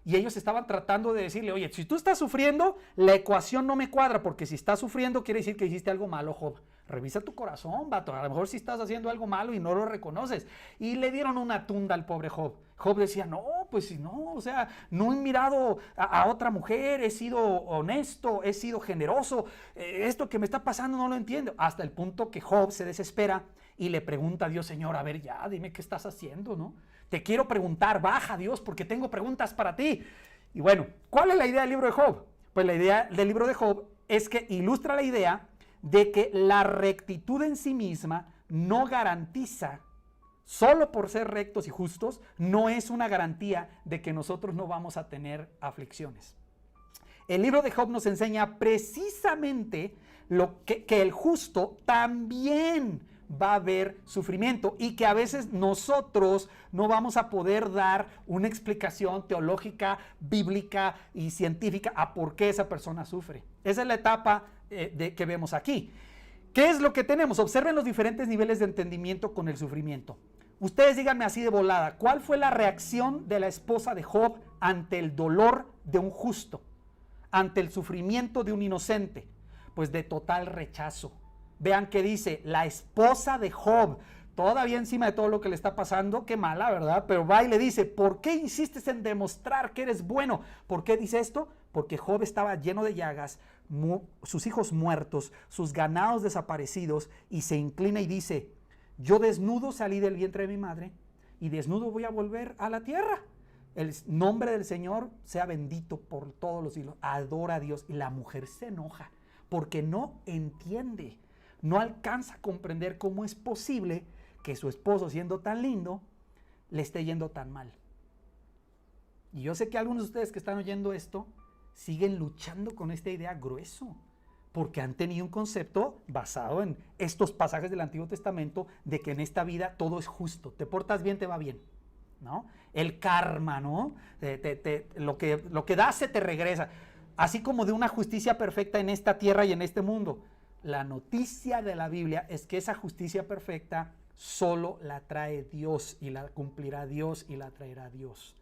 Y ellos estaban tratando de decirle, oye, si tú estás sufriendo, la ecuación no me cuadra, porque si estás sufriendo quiere decir que hiciste algo malo, Job. Revisa tu corazón, vato, a lo mejor si estás haciendo algo malo y no lo reconoces. Y le dieron una tunda al pobre Job. Job decía, no, pues si no, o sea, no he mirado a otra mujer, he sido honesto, he sido generoso, esto que me está pasando no lo entiendo. Hasta el punto que Job se desespera y le pregunta a Dios, Señor, a ver ya, dime qué estás haciendo, ¿no? Te quiero preguntar, baja Dios, porque tengo preguntas para ti. Y bueno, ¿cuál es la idea del libro de Job? Pues la idea del libro de Job es que ilustra la idea de que la rectitud en sí misma no garantiza, solo por ser rectos y justos, no es una garantía de que nosotros no vamos a tener aflicciones. El libro de Job nos enseña precisamente que el justo también va a haber sufrimiento y que a veces nosotros no vamos a poder dar una explicación teológica, bíblica y científica a por qué esa persona sufre. Esa es la etapa que vemos aquí. ¿Qué es lo que tenemos? Observen los diferentes niveles de entendimiento con el sufrimiento. Ustedes díganme así de volada, ¿cuál fue la reacción de la esposa de Job ante el dolor de un justo? Ante el sufrimiento de un inocente. Pues de total rechazo. Vean qué dice, la esposa de Job, todavía encima de todo lo que le está pasando, qué mala, ¿verdad? Pero va y le dice, ¿por qué insistes en demostrar que eres bueno? ¿Por qué dice esto? porque Job estaba lleno de llagas, sus hijos muertos, sus ganados desaparecidos, y se inclina y dice, yo desnudo salí del vientre de mi madre, y desnudo voy a volver a la tierra. El nombre del Señor sea bendito por todos los siglos. Adora a Dios. Y la mujer se enoja porque no entiende, no alcanza a comprender cómo es posible que su esposo, siendo tan lindo, le esté yendo tan mal. Y yo sé que algunos de ustedes que están oyendo esto siguen luchando con esta idea grueso, porque han tenido un concepto basado en estos pasajes del Antiguo Testamento de que en esta vida todo es justo. Te portas bien, te va bien, ¿no? El karma, ¿no? Lo que das se te regresa. Así como de una justicia perfecta en esta tierra y en este mundo. La noticia de la Biblia es que esa justicia perfecta solo la trae Dios, y la cumplirá Dios y la traerá Dios.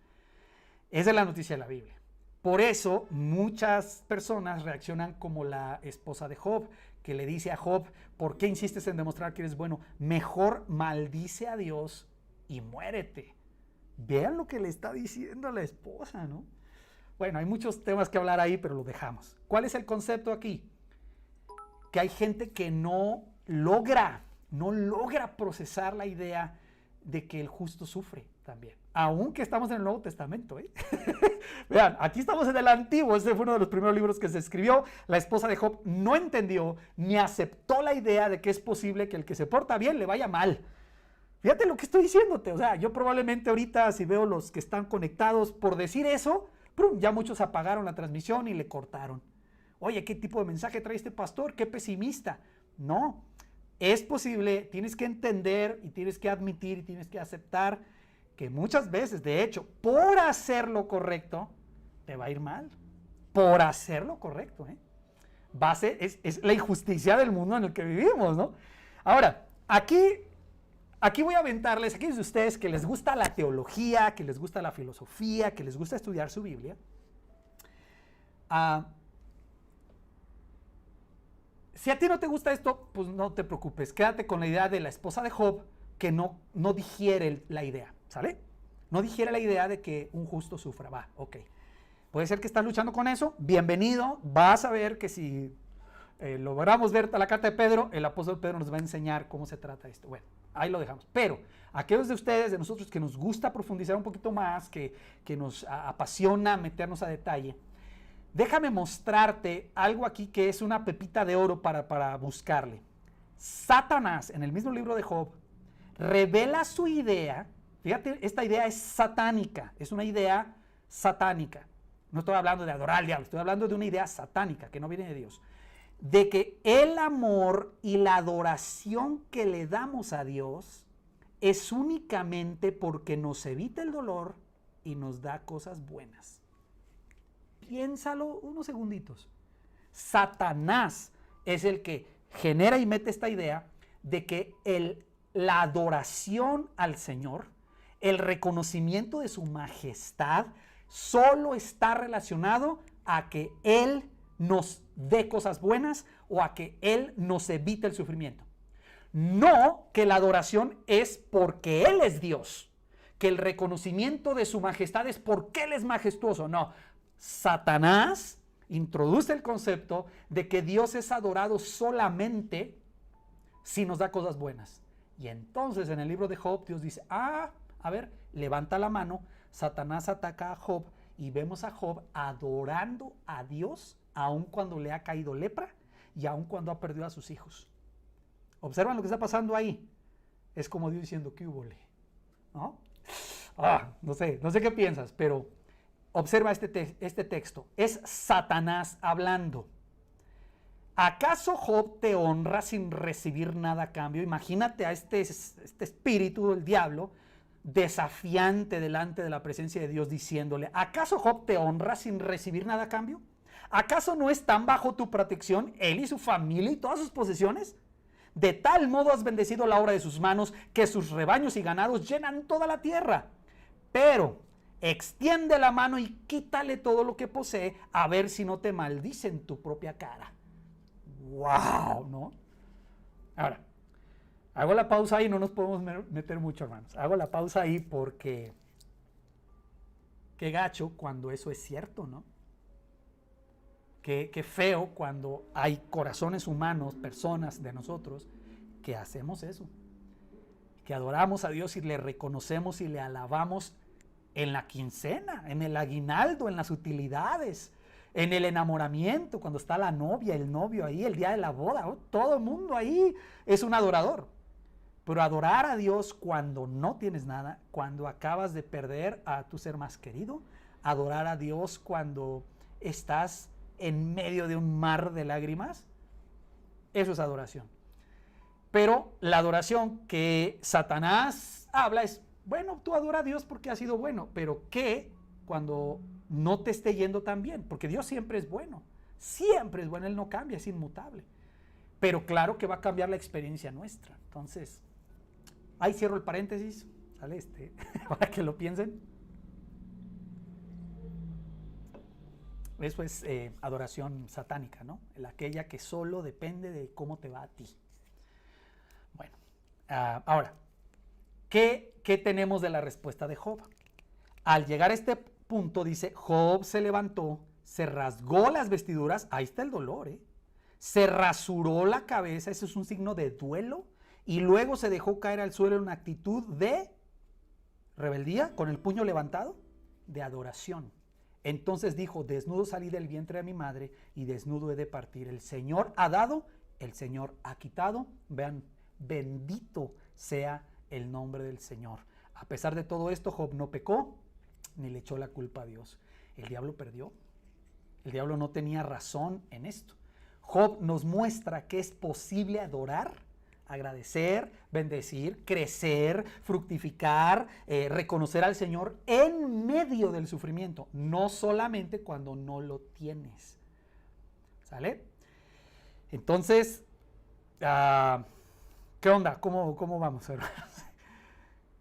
Esa es la noticia de la Biblia. Por eso muchas personas reaccionan como la esposa de Job, que le dice a Job, ¿por qué insistes en demostrar que eres bueno? Mejor maldice a Dios y muérete. Vean lo que le está diciendo a la esposa, ¿no? Bueno, hay muchos temas que hablar ahí, pero lo dejamos. ¿Cuál es el concepto aquí? Que hay gente que no logra procesar la idea de que el justo sufre también. Aunque estamos en el Nuevo Testamento, ¿eh? Vean, aquí estamos en el Antiguo. Este fue uno de los primeros libros que se escribió. La esposa de Job no entendió ni aceptó la idea de que es posible que el que se porta bien le vaya mal. Fíjate lo que estoy diciéndote. O sea, yo probablemente ahorita, si veo los que están conectados, por decir eso, ya muchos apagaron la transmisión y le cortaron. Oye, ¿qué tipo de mensaje trae este pastor? ¡Qué pesimista! No, es posible, tienes que entender y tienes que admitir y tienes que aceptar que muchas veces, de hecho, por hacer lo correcto, te va a ir mal. Por hacer lo correcto, ¿eh? Es la injusticia del mundo en el que vivimos, ¿no? Ahora, aquí voy a aventarles, aquellos de ustedes que les gusta la teología, que les gusta la filosofía, que les gusta estudiar su Biblia, si a ti no te gusta esto, pues no te preocupes, quédate con la idea de la esposa de Job, que no digiere la idea, ¿sale? No digiere la idea de que un justo sufra, va, ok. Puede ser que estás luchando con eso, bienvenido, vas a ver que si logramos ver la carta de Pedro, el apóstol Pedro nos va a enseñar cómo se trata esto. Bueno, ahí lo dejamos. Pero aquellos de ustedes, de nosotros que nos gusta profundizar un poquito más, que nos apasiona meternos a detalle, déjame mostrarte algo aquí que es una pepita de oro para buscarle. Satanás, en el mismo libro de Job, revela su idea. Fíjate, esta idea es satánica, es una idea satánica. No estoy hablando de adorar al diablo, estoy hablando de una idea satánica que no viene de Dios. De que el amor y la adoración que le damos a Dios es únicamente porque nos evita el dolor y nos da cosas buenas. Piénsalo unos segunditos. Satanás es el que genera y mete esta idea de que la adoración al Señor, el reconocimiento de su majestad, solo está relacionado a que Él nos dé cosas buenas o a que Él nos evite el sufrimiento. No que la adoración es porque Él es Dios, que el reconocimiento de su majestad es porque Él es majestuoso. No, Satanás introduce el concepto de que Dios es adorado solamente si nos da cosas buenas. Y entonces en el libro de Job Dios dice, a ver, levanta la mano. Satanás ataca a Job y vemos a Job adorando a Dios aun cuando le ha caído lepra y aun cuando ha perdido a sus hijos. Observan lo que está pasando ahí. Es como Dios diciendo, ¿qué hubole? ¿No? No sé qué piensas, pero observa este texto. Es Satanás hablando. ¿Acaso Job te honra sin recibir nada a cambio? Imagínate a este espíritu del diablo desafiante delante de la presencia de Dios diciéndole, ¿acaso Job te honra sin recibir nada a cambio? ¿Acaso no están bajo tu protección él y su familia y todas sus posesiones? De tal modo has bendecido la obra de sus manos que sus rebaños y ganados llenan toda la tierra. Pero extiende la mano y quítale todo lo que posee, a ver si no te maldice en tu propia cara. ¡Wow! ¿No? Ahora, hago la pausa ahí, no nos podemos meter mucho, hermanos. Hago la pausa ahí porque qué gacho cuando eso es cierto, ¿no? Qué feo cuando hay corazones humanos, personas de nosotros, que hacemos eso. Que adoramos a Dios y le reconocemos y le alabamos en la quincena, en el aguinaldo, en las utilidades, en el enamoramiento, cuando está la novia, el novio ahí, el día de la boda, todo el mundo ahí es un adorador. Pero adorar a Dios cuando no tienes nada, cuando acabas de perder a tu ser más querido, adorar a Dios cuando estás en medio de un mar de lágrimas, eso es adoración. Pero la adoración que Satanás habla es, bueno, tú adora a Dios porque ha sido bueno, pero ¿qué cuando no te esté yendo tan bien? Porque Dios siempre es bueno, Él no cambia, es inmutable. Pero claro que va a cambiar la experiencia nuestra. Entonces, ahí cierro el paréntesis, ¿sale? Para que lo piensen. Eso es adoración satánica, ¿no? Aquella que solo depende de cómo te va a ti. Bueno, ahora, ¿qué tenemos de la respuesta de Job? Al llegar a este punto dice, Job se levantó, se rasgó las vestiduras, ahí está el dolor, se rasuró la cabeza, eso es un signo de duelo, y luego se dejó caer al suelo en una actitud de rebeldía, con el puño levantado, de adoración. Entonces dijo, desnudo salí del vientre de mi madre y desnudo he de partir. El Señor ha dado, el Señor ha quitado. Vean, bendito sea el nombre del Señor. A pesar de todo esto, Job no pecó ni le echó la culpa a Dios. El diablo perdió. El diablo no tenía razón en esto. Job nos muestra que es posible adorar, agradecer, bendecir, crecer, fructificar, reconocer al Señor en medio del sufrimiento, no solamente cuando no lo tienes. ¿Sale? Entonces, ¿qué onda? ¿Cómo vamos, hermanos?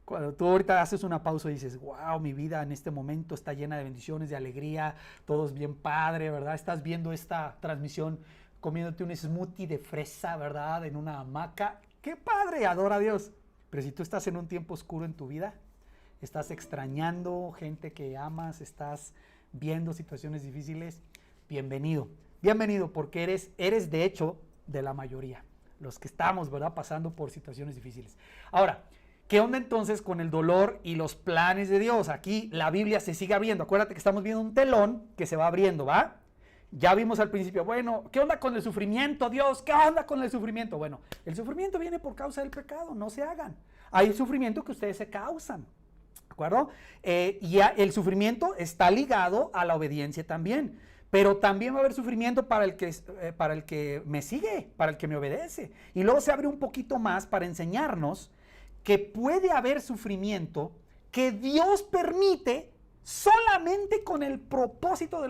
Cuando tú ahorita haces una pausa y dices, wow, mi vida en este momento está llena de bendiciones, de alegría, todo es bien padre, ¿verdad? Estás viendo esta transmisión comiéndote un smoothie de fresa, ¿verdad? En una hamaca. ¡Qué padre! Adora a Dios. Pero si tú estás en un tiempo oscuro en tu vida, estás extrañando gente que amas, estás viendo situaciones difíciles, bienvenido. Bienvenido, porque eres de hecho de la mayoría. Los que estamos, ¿verdad? Pasando por situaciones difíciles. Ahora, ¿qué onda entonces con el dolor y los planes de Dios? Aquí la Biblia se sigue abriendo. Acuérdate que estamos viendo un telón que se va abriendo, ¿va? Ya vimos al principio, bueno, ¿qué onda con el sufrimiento, Dios? ¿Qué onda con el sufrimiento? Bueno, el sufrimiento viene por causa del pecado, no se hagan. Hay sufrimiento que ustedes se causan, ¿de acuerdo? Y el sufrimiento está ligado a la obediencia también. Pero también va a haber sufrimiento para el que me sigue, para el que me obedece. Y luego se abre un poquito más para enseñarnos que puede haber sufrimiento que Dios permite solamente con el propósito de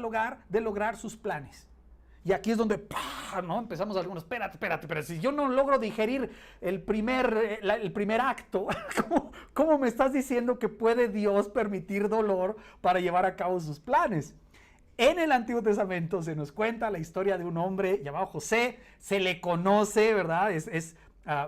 lograr sus planes. Y aquí es donde ¿no? Empezamos algunos, espérate, pero si yo no logro digerir el primer acto, ¿cómo me estás diciendo que puede Dios permitir dolor para llevar a cabo sus planes? En el Antiguo Testamento se nos cuenta la historia de un hombre llamado José, se le conoce, ¿verdad? Es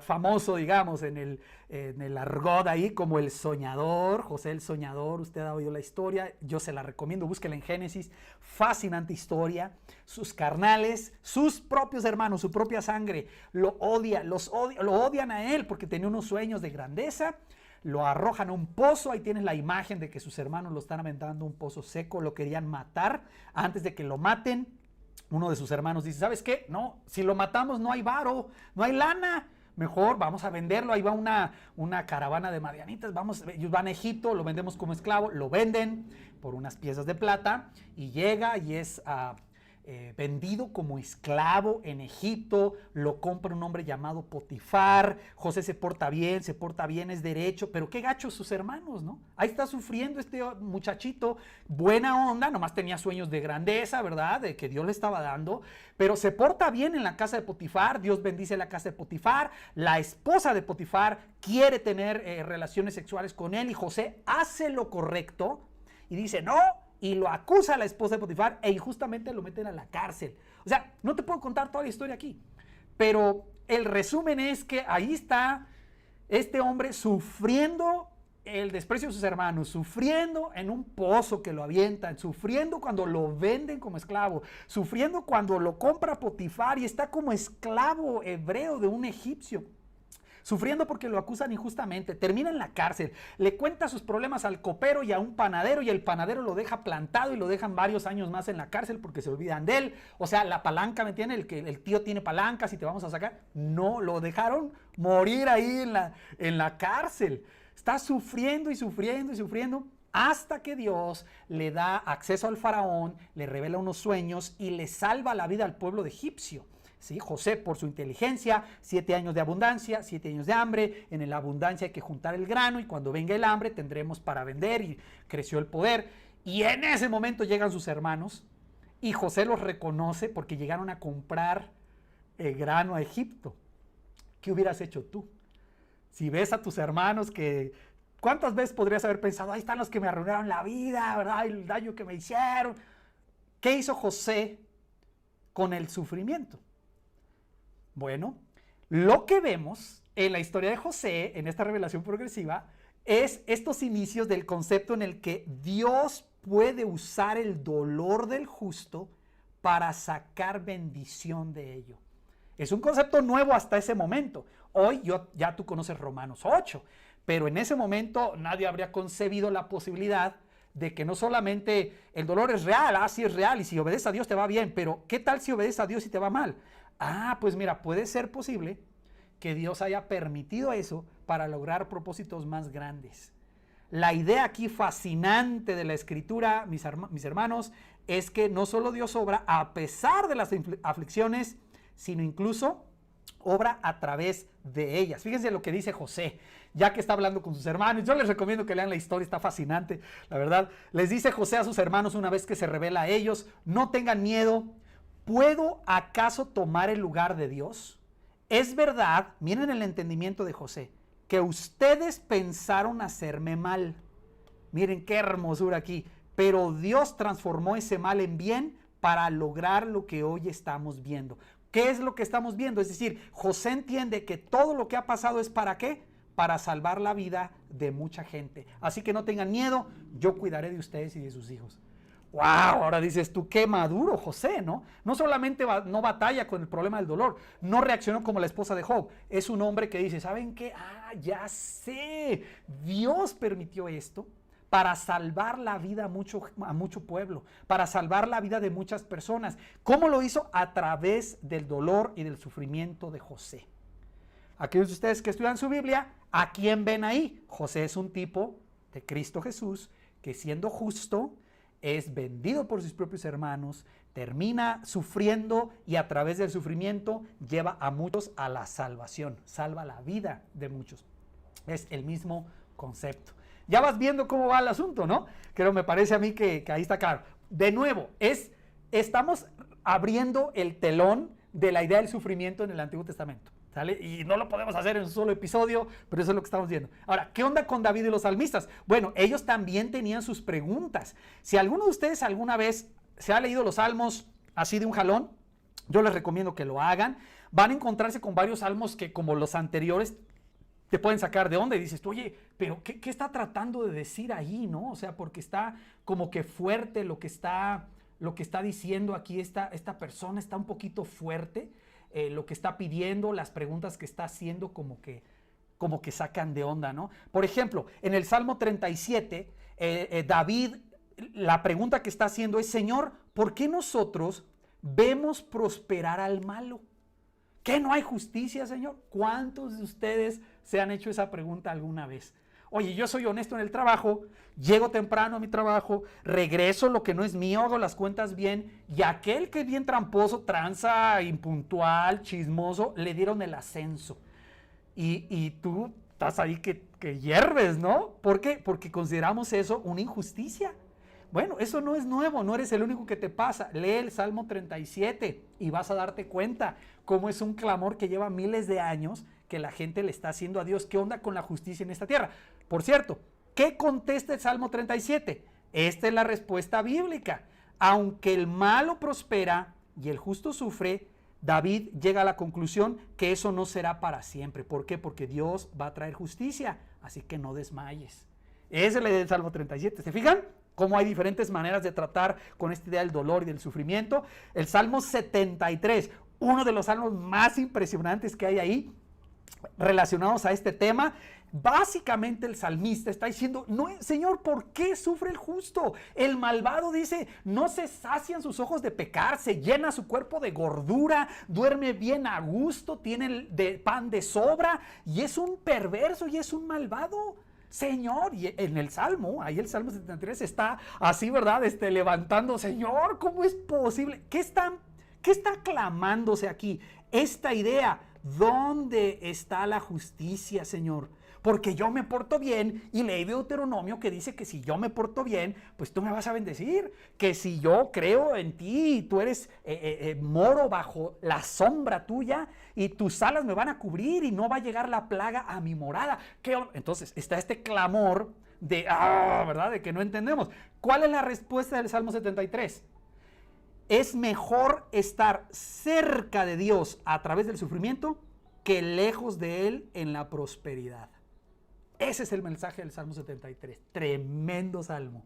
famoso, digamos, en el argot ahí como el soñador, José el soñador. Usted ha oído la historia, yo se la recomiendo, búsquela en Génesis, fascinante historia. Sus carnales, sus propios hermanos, su propia sangre, lo odian a él porque tenía unos sueños de grandeza. Lo arrojan a un pozo, ahí tienes la imagen de que sus hermanos lo están aventando a un pozo seco, lo querían matar. Antes de que lo maten, uno de sus hermanos dice, ¿sabes qué? No, si lo matamos no hay varo, no hay lana, mejor vamos a venderlo. Ahí va una caravana de madianitas, ellos van a Egipto, lo vendemos como esclavo, lo venden por unas piezas de plata y llega y es vendido como esclavo en Egipto. Lo compra un hombre llamado Potifar. José se porta bien, es derecho, pero qué gachos sus hermanos, ¿no? Ahí está sufriendo este muchachito, buena onda, nomás tenía sueños de grandeza, ¿verdad? De que Dios le estaba dando, pero se porta bien en la casa de Potifar. Dios bendice la casa de Potifar. La esposa de Potifar quiere tener relaciones sexuales con él y José hace lo correcto y dice, no, y lo acusa a la esposa de Potifar e injustamente lo meten a la cárcel. O sea, no te puedo contar toda la historia aquí, pero el resumen es que ahí está este hombre sufriendo el desprecio de sus hermanos, sufriendo en un pozo que lo avientan, sufriendo cuando lo venden como esclavo, sufriendo cuando lo compra Potifar y está como esclavo hebreo de un egipcio, sufriendo porque lo acusan injustamente, termina en la cárcel, le cuenta sus problemas al copero y a un panadero y el panadero lo deja plantado y lo dejan varios años más en la cárcel porque se olvidan de él. O sea, la palanca, ¿me entienden? El tío tiene palancas y te vamos a sacar. No, lo dejaron morir ahí en la cárcel. Está sufriendo y sufriendo y sufriendo hasta que Dios le da acceso al faraón, le revela unos sueños y le salva la vida al pueblo de egipcio. ¿Sí? José, por su inteligencia, 7 años de abundancia, 7 años de hambre. En la abundancia hay que juntar el grano y cuando venga el hambre tendremos para vender, y creció el poder. Y en ese momento llegan sus hermanos y José los reconoce porque llegaron a comprar el grano a Egipto. ¿Qué hubieras hecho tú? Si ves a tus hermanos que... ¿Cuántas veces podrías haber pensado, ahí están los que me arruinaron la vida, ¿verdad? El daño que me hicieron. ¿Qué hizo José con el sufrimiento? Bueno, lo que vemos en la historia de José, en esta revelación progresiva, es estos inicios del concepto en el que Dios puede usar el dolor del justo para sacar bendición de ello. Es un concepto nuevo hasta ese momento. Hoy ya tú conoces Romanos 8, pero en ese momento nadie habría concebido la posibilidad de que no solamente el dolor es real, sí es real, y si obedeces a Dios te va bien, pero ¿qué tal si obedeces a Dios y te va mal? Pues mira, puede ser posible que Dios haya permitido eso para lograr propósitos más grandes. La idea aquí fascinante de la Escritura, mis hermanos, es que no solo Dios obra a pesar de las aflicciones, sino incluso obra a través de ellas. Fíjense lo que dice José, ya que está hablando con sus hermanos. Yo les recomiendo que lean la historia, está fascinante, la verdad. Les dice José a sus hermanos una vez que se revela a ellos: no tengan miedo. ¿Puedo acaso tomar el lugar de Dios? Es verdad, miren el entendimiento de José, que ustedes pensaron hacerme mal. Miren qué hermosura aquí. Pero Dios transformó ese mal en bien para lograr lo que hoy estamos viendo. ¿Qué es lo que estamos viendo? Es decir, José entiende que todo lo que ha pasado es ¿para qué? Para salvar la vida de mucha gente. Así que no tengan miedo, yo cuidaré de ustedes y de sus hijos. ¡Wow! Ahora dices tú, qué maduro José, ¿no? No solamente no batalla con el problema del dolor, no reaccionó como la esposa de Job. Es un hombre que dice, ¿saben qué? Ya sé, Dios permitió esto para salvar la vida a mucho pueblo, para salvar la vida de muchas personas. ¿Cómo lo hizo? A través del dolor y del sufrimiento de José. Aquellos de ustedes que estudian su Biblia, ¿a quién ven ahí? José es un tipo de Cristo Jesús que, siendo justo, es vendido por sus propios hermanos, termina sufriendo y a través del sufrimiento lleva a muchos a la salvación, salva la vida de muchos. Es el mismo concepto. Ya vas viendo cómo va el asunto, ¿no? Pero me parece a mí que ahí está claro. De nuevo, estamos abriendo el telón de la idea del sufrimiento en el Antiguo Testamento, ¿sale? Y no lo podemos hacer en un solo episodio, pero eso es lo que estamos viendo. Ahora, ¿qué onda con David y los salmistas? Bueno, ellos también tenían sus preguntas. Si alguno de ustedes alguna vez se ha leído los salmos así de un jalón, yo les recomiendo que lo hagan. Van a encontrarse con varios salmos que, como los anteriores, te pueden sacar de onda y dices, oye, pero ¿qué está tratando de decir ahí, no? O sea, porque está como que fuerte lo que está diciendo aquí esta persona, está un poquito fuerte. Lo que está pidiendo, las preguntas que está haciendo como que sacan de onda, ¿no? Por ejemplo, en el Salmo 37, David, la pregunta que está haciendo es, Señor, ¿por qué nosotros vemos prosperar al malo? ¿Qué no hay justicia, Señor? ¿Cuántos de ustedes se han hecho esa pregunta alguna vez? Oye, yo soy honesto en el trabajo, llego temprano a mi trabajo, regreso lo que no es mío, hago las cuentas bien, y aquel que es bien tramposo, tranza, impuntual, chismoso, le dieron el ascenso. Y tú estás ahí que hierves, ¿no? ¿Por qué? Porque consideramos eso una injusticia. Bueno, eso no es nuevo, no eres el único que te pasa. Lee el Salmo 37 y vas a darte cuenta cómo es un clamor que lleva miles de años que la gente le está haciendo a Dios. ¿Qué onda con la justicia en esta tierra? Por cierto, ¿qué contesta el Salmo 37? Esta es la respuesta bíblica. Aunque el malo prospera y el justo sufre, David llega a la conclusión que eso no será para siempre. ¿Por qué? Porque Dios va a traer justicia, así que no desmayes. Esa es la idea del Salmo 37. ¿Se fijan? Cómo hay diferentes maneras de tratar con esta idea del dolor y del sufrimiento. El Salmo 73, uno de los salmos más impresionantes que hay ahí, relacionados a este tema. Básicamente el salmista está diciendo, no, Señor, ¿por qué sufre el justo? El malvado, dice, no se sacian sus ojos de pecar, se llena su cuerpo de gordura, duerme bien a gusto, tiene pan de sobra, y es un perverso y es un malvado. Señor, y en el Salmo, ahí el Salmo 73 está así, ¿verdad? Levantando, Señor, ¿cómo es posible? ¿Qué está clamándose aquí? Esta idea, ¿dónde está la justicia, Señor? Porque yo me porto bien y leí Deuteronomio que dice que si yo me porto bien, pues tú me vas a bendecir. Que si yo creo en ti y tú eres moro bajo la sombra tuya y tus alas me van a cubrir y no va a llegar la plaga a mi morada. Entonces está este clamor de, ¿verdad? De que no entendemos. ¿Cuál es la respuesta del Salmo 73? Es mejor estar cerca de Dios a través del sufrimiento que lejos de Él en la prosperidad. Ese es el mensaje del Salmo 73. Tremendo salmo.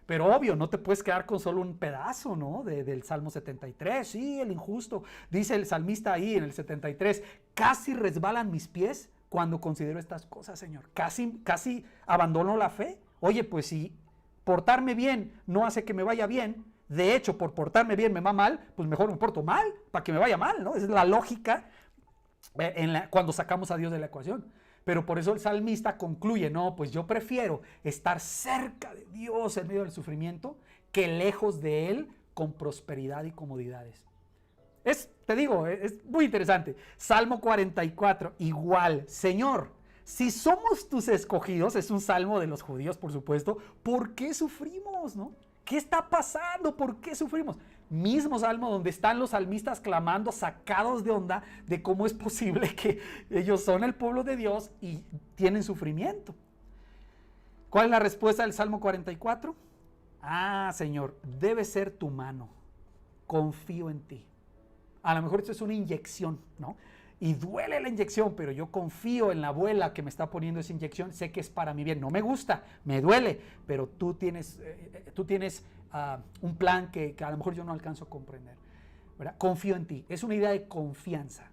Pero obvio, no te puedes quedar con solo un pedazo, ¿no? Del Salmo 73. Sí, el injusto. Dice el salmista ahí en el 73, casi resbalan mis pies cuando considero estas cosas, Señor. Casi abandono la fe. Oye, pues si portarme bien no hace que me vaya bien, de hecho, por portarme bien me va mal, pues mejor me porto mal para que me vaya mal, ¿no? Esa es la lógica cuando sacamos a Dios de la ecuación. Pero por eso el salmista concluye, no, pues yo prefiero estar cerca de Dios en medio del sufrimiento que lejos de Él con prosperidad y comodidades. Te digo, es muy interesante. Salmo 44, igual, Señor, si somos tus escogidos, es un salmo de los judíos, por supuesto, ¿por qué sufrimos, no? ¿Qué está pasando? ¿Por qué sufrimos? Mismo salmo donde están los salmistas clamando, sacados de onda, de cómo es posible que ellos son el pueblo de Dios y tienen sufrimiento. ¿Cuál es la respuesta del Salmo 44? Señor, debe ser tu mano. Confío en ti. A lo mejor esto es una inyección, ¿no? Y duele la inyección, pero yo confío en la abuela que me está poniendo esa inyección, sé que es para mi bien. No me gusta, me duele, pero tú tienes un plan que a lo mejor yo no alcanzo a comprender, ¿verdad? Confío en ti, es una idea de confianza.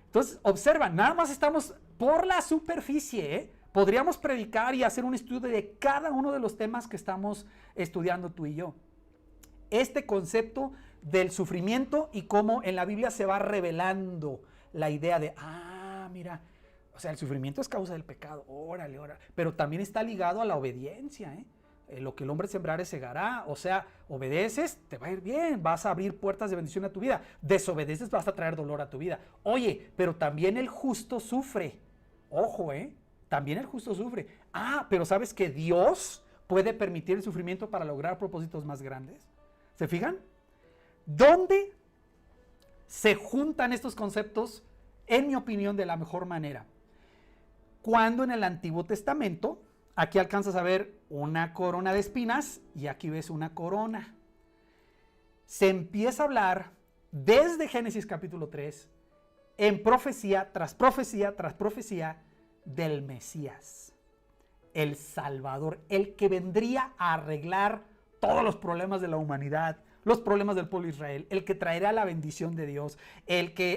Entonces, observa, nada más estamos por la superficie, ¿eh? Podríamos predicar y hacer un estudio de cada uno de los temas que estamos estudiando tú y yo. Este concepto del sufrimiento y cómo en la Biblia se va revelando la idea de, mira, o sea, el sufrimiento es causa del pecado, órale. Pero también está ligado a la obediencia, lo que el hombre sembrare segará, o sea, obedeces, te va a ir bien, vas a abrir puertas de bendición a tu vida, desobedeces, vas a traer dolor a tu vida. Oye, pero también el justo sufre, ojo, también el justo sufre. Pero ¿sabes que Dios puede permitir el sufrimiento para lograr propósitos más grandes? ¿Se fijan? ¿Dónde se juntan estos conceptos, en mi opinión, de la mejor manera? Cuando en el Antiguo Testamento, aquí alcanzas a ver una corona de espinas y aquí ves una corona. Se empieza a hablar desde Génesis capítulo 3, en profecía tras profecía tras profecía, del Mesías, el Salvador, el que vendría a arreglar todos los problemas de la humanidad, los problemas del pueblo de Israel, el que traerá la bendición de Dios,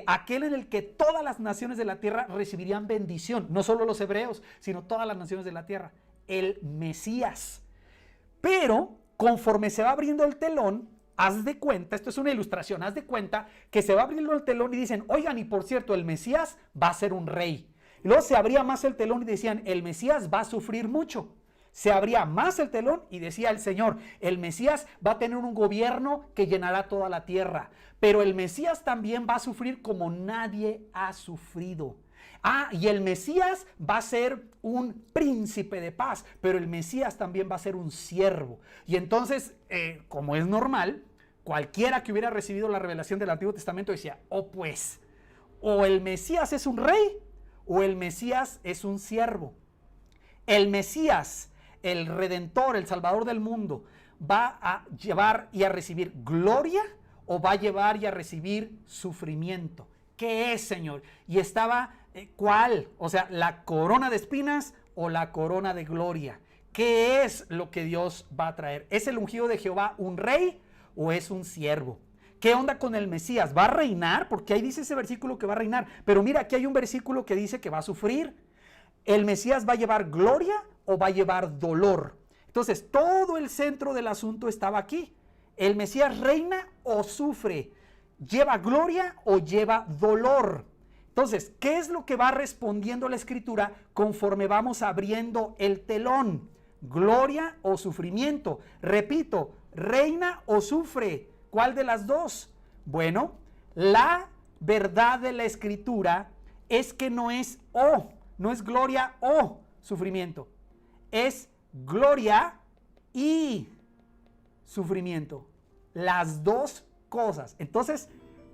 aquel en el que todas las naciones de la tierra recibirían bendición, no solo los hebreos, sino todas las naciones de la tierra, el Mesías. Pero conforme se va abriendo el telón, haz de cuenta, esto es una ilustración, haz de cuenta que se va abriendo el telón y dicen, oigan, y por cierto, el Mesías va a ser un rey. Y luego se abría más el telón y decían, el Mesías va a sufrir mucho. Se abría más el telón y decía el Señor, el Mesías va a tener un gobierno que llenará toda la tierra, pero el Mesías también va a sufrir como nadie ha sufrido. Y el Mesías va a ser un príncipe de paz, pero el Mesías también va a ser un siervo. Y entonces, como es normal, cualquiera que hubiera recibido la revelación del Antiguo Testamento decía, pues, o el Mesías es un rey, o el Mesías es un siervo. El Mesías, el Redentor, el Salvador del mundo, ¿va a llevar y a recibir gloria o va a llevar y a recibir sufrimiento? ¿Qué es, Señor? Y estaba, ¿cuál? O sea, ¿la corona de espinas o la corona de gloria? ¿qué es lo que Dios va a traer? ¿Es el ungido de Jehová un rey o es un siervo? ¿Qué onda con el Mesías? ¿Va a reinar? Porque ahí dice ese versículo que va a reinar. Pero mira, aquí hay un versículo que dice que va a sufrir. ¿El Mesías va a llevar gloria o va a llevar dolor? Entonces, todo el centro del asunto estaba aquí. ¿El Mesías reina o sufre? ¿Lleva gloria o lleva dolor? Entonces, ¿qué es lo que va respondiendo la Escritura conforme vamos abriendo el telón? ¿Gloria o sufrimiento? Repito, ¿reina o sufre? ¿Cuál de las dos? Bueno, la verdad de la Escritura es que no es o, no es gloria o sufrimiento. Es gloria y sufrimiento. Las dos cosas. Entonces,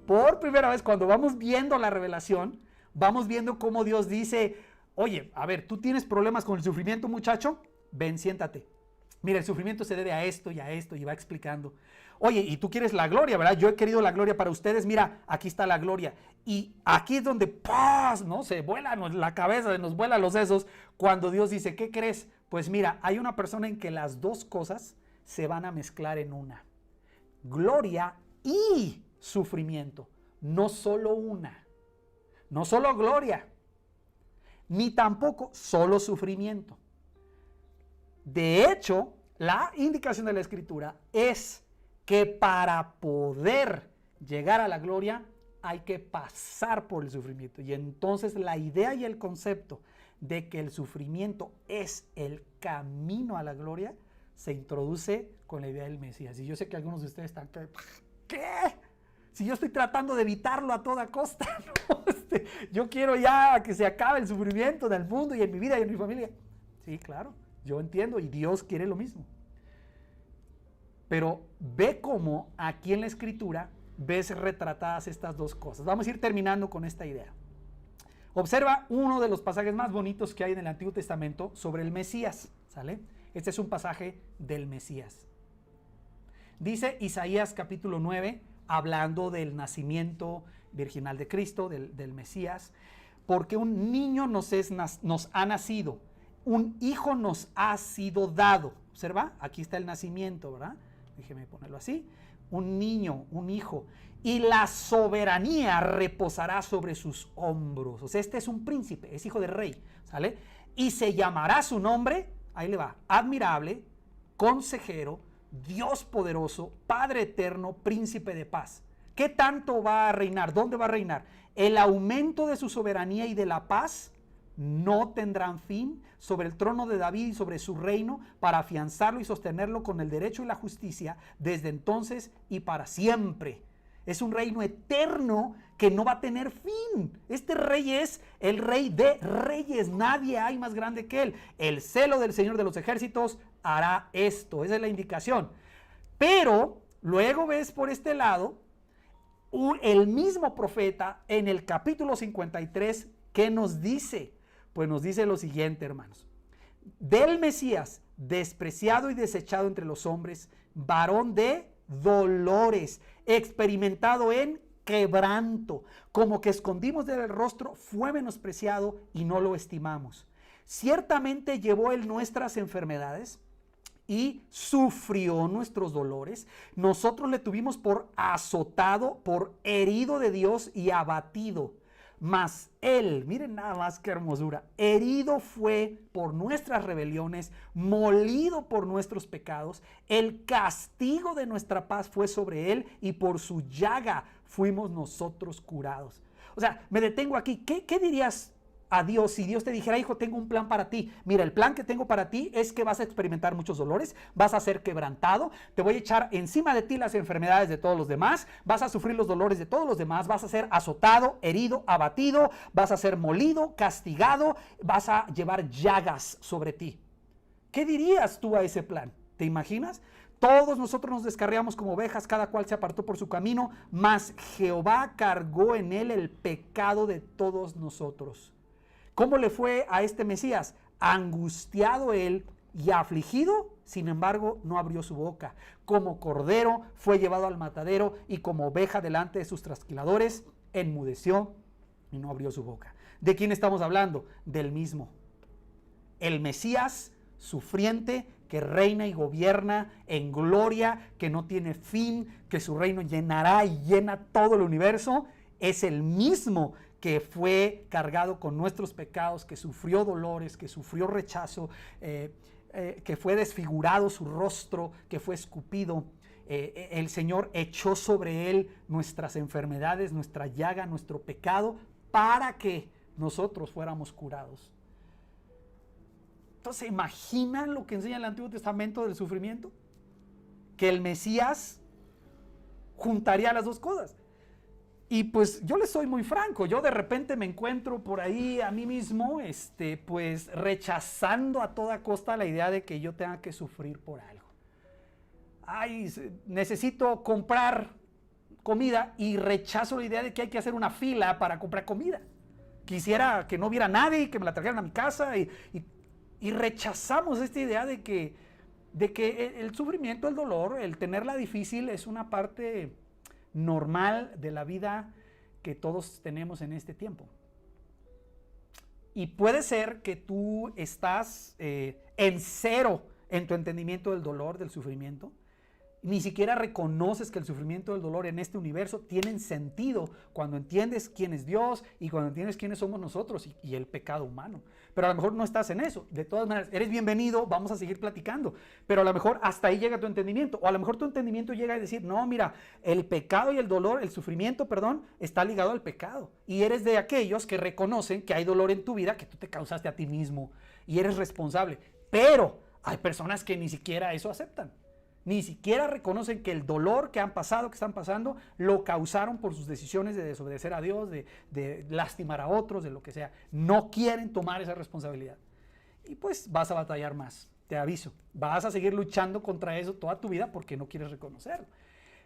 por primera vez, cuando vamos viendo la revelación, vamos viendo cómo Dios dice, oye, a ver, ¿tú tienes problemas con el sufrimiento, muchacho? Ven, siéntate. Mira, el sufrimiento se debe a esto, y va explicando. Oye, y tú quieres la gloria, ¿verdad? Yo he querido la gloria para ustedes. Mira, aquí está la gloria. Y aquí es donde, ¡paz!, ¿no? Se vuela la cabeza, nos vuelan los sesos. Cuando Dios dice, ¿qué crees? Pues mira, hay una persona en que las dos cosas se van a mezclar en una. Gloria y sufrimiento. No solo una. No solo gloria. Ni tampoco solo sufrimiento. De hecho, la indicación de la Escritura es que para poder llegar a la gloria hay que pasar por el sufrimiento. Y entonces la idea y el concepto de que el sufrimiento es el camino a la gloria se introduce con la idea del Mesías. Y yo sé que algunos de ustedes están, ¿qué? Si yo estoy tratando de evitarlo a toda costa, ¿no? Yo quiero ya que se acabe el sufrimiento del mundo y en mi vida y en mi familia. Sí, claro, yo entiendo y Dios quiere lo mismo. Pero ve cómo aquí en la Escritura ves retratadas estas dos cosas. Vamos a ir terminando con esta idea. Observa uno de los pasajes más bonitos que hay en el Antiguo Testamento sobre el Mesías, ¿sale? Este es un pasaje del Mesías. Dice Isaías capítulo 9, hablando del nacimiento virginal de Cristo, del Mesías, porque un niño nos ha nacido, un hijo nos ha sido dado. Observa, aquí está el nacimiento, ¿verdad? Déjeme ponerlo así. Un niño, un hijo, y la soberanía reposará sobre sus hombros. O sea, este es un príncipe, es hijo de rey, ¿sale? Y se llamará su nombre, ahí le va, admirable, consejero, Dios poderoso, Padre eterno, príncipe de paz. ¿Qué tanto va a reinar? ¿Dónde va a reinar? El aumento de su soberanía y de la paz no tendrán fin sobre el trono de David y sobre su reino, para afianzarlo y sostenerlo con el derecho y la justicia desde entonces y para siempre. Es un reino eterno que no va a tener fin. Este rey es el rey de reyes. Nadie hay más grande que él. El celo del Señor de los ejércitos hará esto. Esa es la indicación. Pero luego ves por este lado el mismo profeta en el capítulo 53, ¿qué nos dice? Pues nos dice lo siguiente, hermanos. Del Mesías, despreciado y desechado entre los hombres, varón de dolores, experimentado en quebranto, como que escondimos del rostro, fue menospreciado y no lo estimamos. Ciertamente llevó él nuestras enfermedades y sufrió nuestros dolores. Nosotros le tuvimos por azotado, por herido de Dios y abatido. Mas él, miren nada más qué hermosura, herido fue por nuestras rebeliones, molido por nuestros pecados, el castigo de nuestra paz fue sobre él y por su llaga fuimos nosotros curados. O sea, me detengo aquí. ¿Qué dirías a Dios si Dios te dijera, hijo, tengo un plan para ti? Mira, el plan que tengo para ti es que vas a experimentar muchos dolores, vas a ser quebrantado, te voy a echar encima de ti las enfermedades de todos los demás, vas a sufrir los dolores de todos los demás, vas a ser azotado, herido, abatido, vas a ser molido, castigado, vas a llevar llagas sobre ti. ¿Qué dirías tú a ese plan? ¿Te imaginas? Todos nosotros nos descarriamos como ovejas, cada cual se apartó por su camino, mas Jehová cargó en él el pecado de todos nosotros. ¿Cómo le fue a este Mesías? Angustiado él y afligido, sin embargo, no abrió su boca. Como cordero fue llevado al matadero y como oveja delante de sus trasquiladores, enmudeció y no abrió su boca. ¿De quién estamos hablando? Del mismo. El Mesías sufriente, que reina y gobierna en gloria, que no tiene fin, que su reino llenará y llena todo el universo, es el mismo que fue cargado con nuestros pecados, que sufrió dolores, que sufrió rechazo, que fue desfigurado su rostro, que fue escupido. El Señor echó sobre él nuestras enfermedades, nuestra llaga, nuestro pecado, para que nosotros fuéramos curados. Entonces, ¿imaginan lo que enseña el Antiguo Testamento del sufrimiento? Que el Mesías juntaría las dos cosas. Y pues yo les soy muy franco, yo de repente me encuentro por ahí a mí mismo, pues rechazando a toda costa la idea de que yo tenga que sufrir por algo. Ay, necesito comprar comida y rechazo la idea de que hay que hacer una fila para comprar comida. Quisiera que no hubiera nadie y que me la trajeran a mi casa y rechazamos esta idea de que el sufrimiento, el dolor, el tenerla difícil es una parte normal de la vida que todos tenemos en este tiempo. Y puede ser que tú estás en cero en tu entendimiento del dolor, del sufrimiento. Ni siquiera reconoces que el sufrimiento y el dolor en este universo tienen sentido cuando entiendes quién es Dios y cuando entiendes quiénes somos nosotros y el pecado humano. Pero a lo mejor no estás en eso. De todas maneras, eres bienvenido, vamos a seguir platicando. Pero a lo mejor hasta ahí llega tu entendimiento. O a lo mejor tu entendimiento llega a decir, no, mira, el pecado y el dolor, el sufrimiento, perdón, está ligado al pecado. Y eres de aquellos que reconocen que hay dolor en tu vida que tú te causaste a ti mismo y eres responsable. Pero hay personas que ni siquiera eso aceptan. Ni siquiera reconocen que el dolor que han pasado, que están pasando, lo causaron por sus decisiones de desobedecer a Dios, de lastimar a otros, de lo que sea. No quieren tomar esa responsabilidad. Y pues vas a batallar más, te aviso. Vas a seguir luchando contra eso toda tu vida porque no quieres reconocerlo.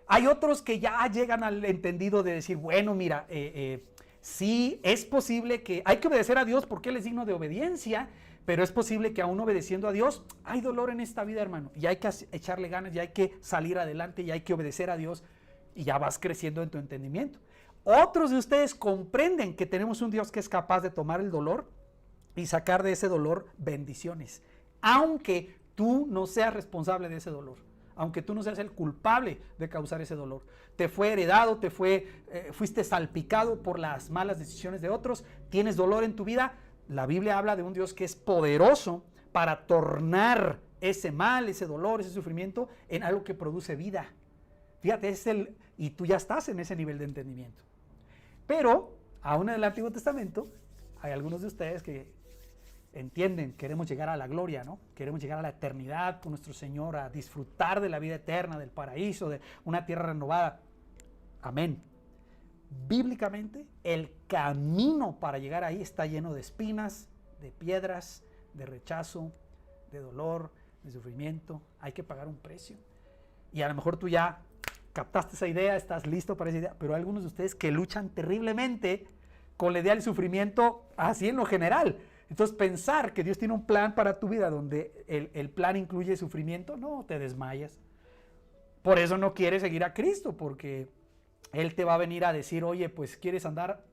Hay otros que ya llegan al entendido de decir, bueno, mira, sí es posible que hay que obedecer a Dios porque Él es digno de obediencia, pero es posible que aún obedeciendo a Dios hay dolor en esta vida, hermano, y hay que echarle ganas, y hay que salir adelante, y hay que obedecer a Dios, y ya vas creciendo en tu entendimiento. Otros de ustedes comprenden que tenemos un Dios que es capaz de tomar el dolor y sacar de ese dolor bendiciones, aunque tú no seas responsable de ese dolor, aunque tú no seas el culpable de causar ese dolor. Te fue heredado, fuiste salpicado por las malas decisiones de otros, tienes dolor en tu vida. La Biblia habla de un Dios que es poderoso para tornar ese mal, ese dolor, ese sufrimiento en algo que produce vida. Fíjate, y tú ya estás en ese nivel de entendimiento. Pero, aún en el Antiguo Testamento, hay algunos de ustedes que entienden, queremos llegar a la gloria, ¿no? Queremos llegar a la eternidad con nuestro Señor, a disfrutar de la vida eterna, del paraíso, de una tierra renovada. Amén. Bíblicamente, el camino para llegar ahí está lleno de espinas, de piedras, de rechazo, de dolor, de sufrimiento. Hay que pagar un precio. Y a lo mejor tú ya captaste esa idea, estás listo para esa idea, pero hay algunos de ustedes que luchan terriblemente con la idea del sufrimiento así en lo general. Entonces, pensar que Dios tiene un plan para tu vida donde el plan incluye sufrimiento, no, te desmayas. Por eso no quieres seguir a Cristo, porque Él te va a venir a decir, oye, pues ¿quieres andar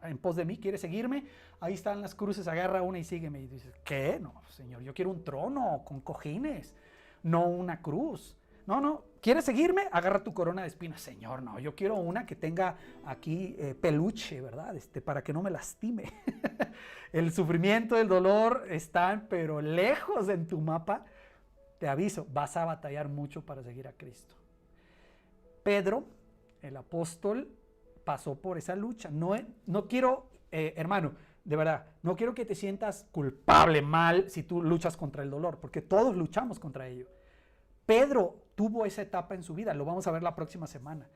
en pos de mí? ¿Quieres seguirme? Ahí están las cruces, agarra una y sígueme. Y dices, ¿qué? No, Señor, yo quiero un trono con cojines, no una cruz. No, ¿quieres seguirme? Agarra tu corona de espinas. Señor, no, yo quiero una que tenga aquí peluche, ¿verdad? Para que no me lastime. El sufrimiento, el dolor están, pero lejos en tu mapa. Te aviso, vas a batallar mucho para seguir a Cristo. Pedro, el apóstol, pasó por esa lucha. No quiero, hermano, de verdad, no quiero que te sientas culpable, mal, si tú luchas contra el dolor, porque todos luchamos contra ello. Pedro tuvo esa etapa en su vida, lo vamos a ver la próxima semana.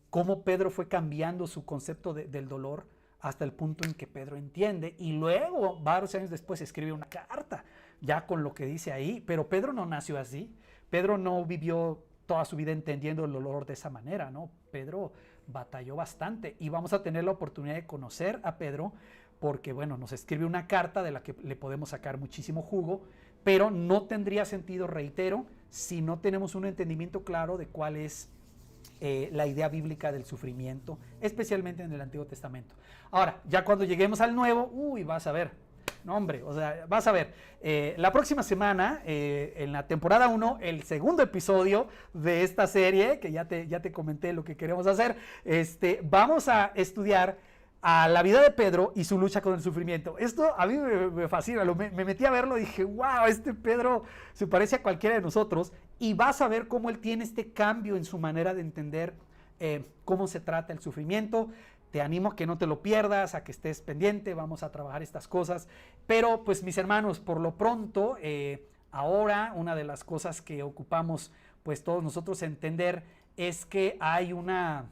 Cómo Pedro fue cambiando su concepto del dolor hasta el punto en que Pedro entiende, y luego, varios años después, escribe una carta, ya con lo que dice ahí. Pero Pedro no nació así. Pedro no vivió toda su vida entendiendo el dolor de esa manera, ¿no? Pedro batalló bastante, y vamos a tener la oportunidad de conocer a Pedro porque, bueno, nos escribe una carta de la que le podemos sacar muchísimo jugo, pero no tendría sentido, reitero, si no tenemos un entendimiento claro de cuál es la idea bíblica del sufrimiento, especialmente en el Antiguo Testamento. Ahora, ya cuando lleguemos al Nuevo, vas a ver, no hombre, o sea, vas a ver, la próxima semana, en la temporada 1, el segundo episodio de esta serie, que ya te comenté lo que queremos hacer, vamos a estudiar a la vida de Pedro y su lucha con el sufrimiento. Esto a mí me fascina, me metí a verlo y dije, wow, Pedro se parece a cualquiera de nosotros, y vas a ver cómo él tiene este cambio en su manera de entender cómo se trata el sufrimiento. Te animo a que no te lo pierdas, a que estés pendiente, vamos a trabajar estas cosas. Pero pues mis hermanos, por lo pronto, ahora una de las cosas que ocupamos pues todos nosotros entender es que hay una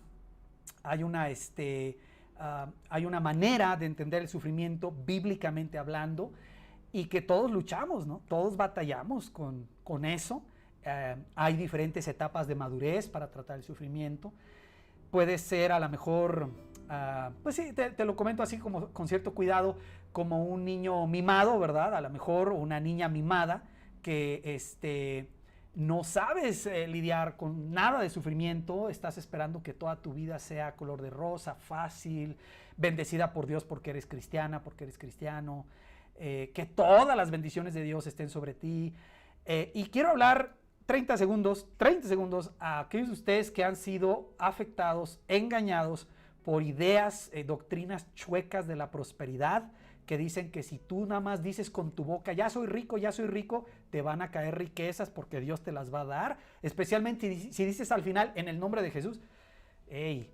manera de entender el sufrimiento bíblicamente hablando, y que todos luchamos, ¿no? Todos batallamos con eso. Hay diferentes etapas de madurez para tratar el sufrimiento. Puede ser a lo mejor, pues sí, te lo comento así como con cierto cuidado, como un niño mimado, ¿verdad? A lo mejor una niña mimada que no sabes lidiar con nada de sufrimiento, estás esperando que toda tu vida sea color de rosa, fácil, bendecida por Dios porque eres cristiana, porque eres cristiano, que todas las bendiciones de Dios estén sobre ti. Y quiero hablar 30 segundos a aquellos de ustedes que han sido afectados, engañados por ideas, doctrinas chuecas de la prosperidad, que dicen que si tú nada más dices con tu boca, ya soy rico, te van a caer riquezas porque Dios te las va a dar, especialmente si dices al final, en el nombre de Jesús.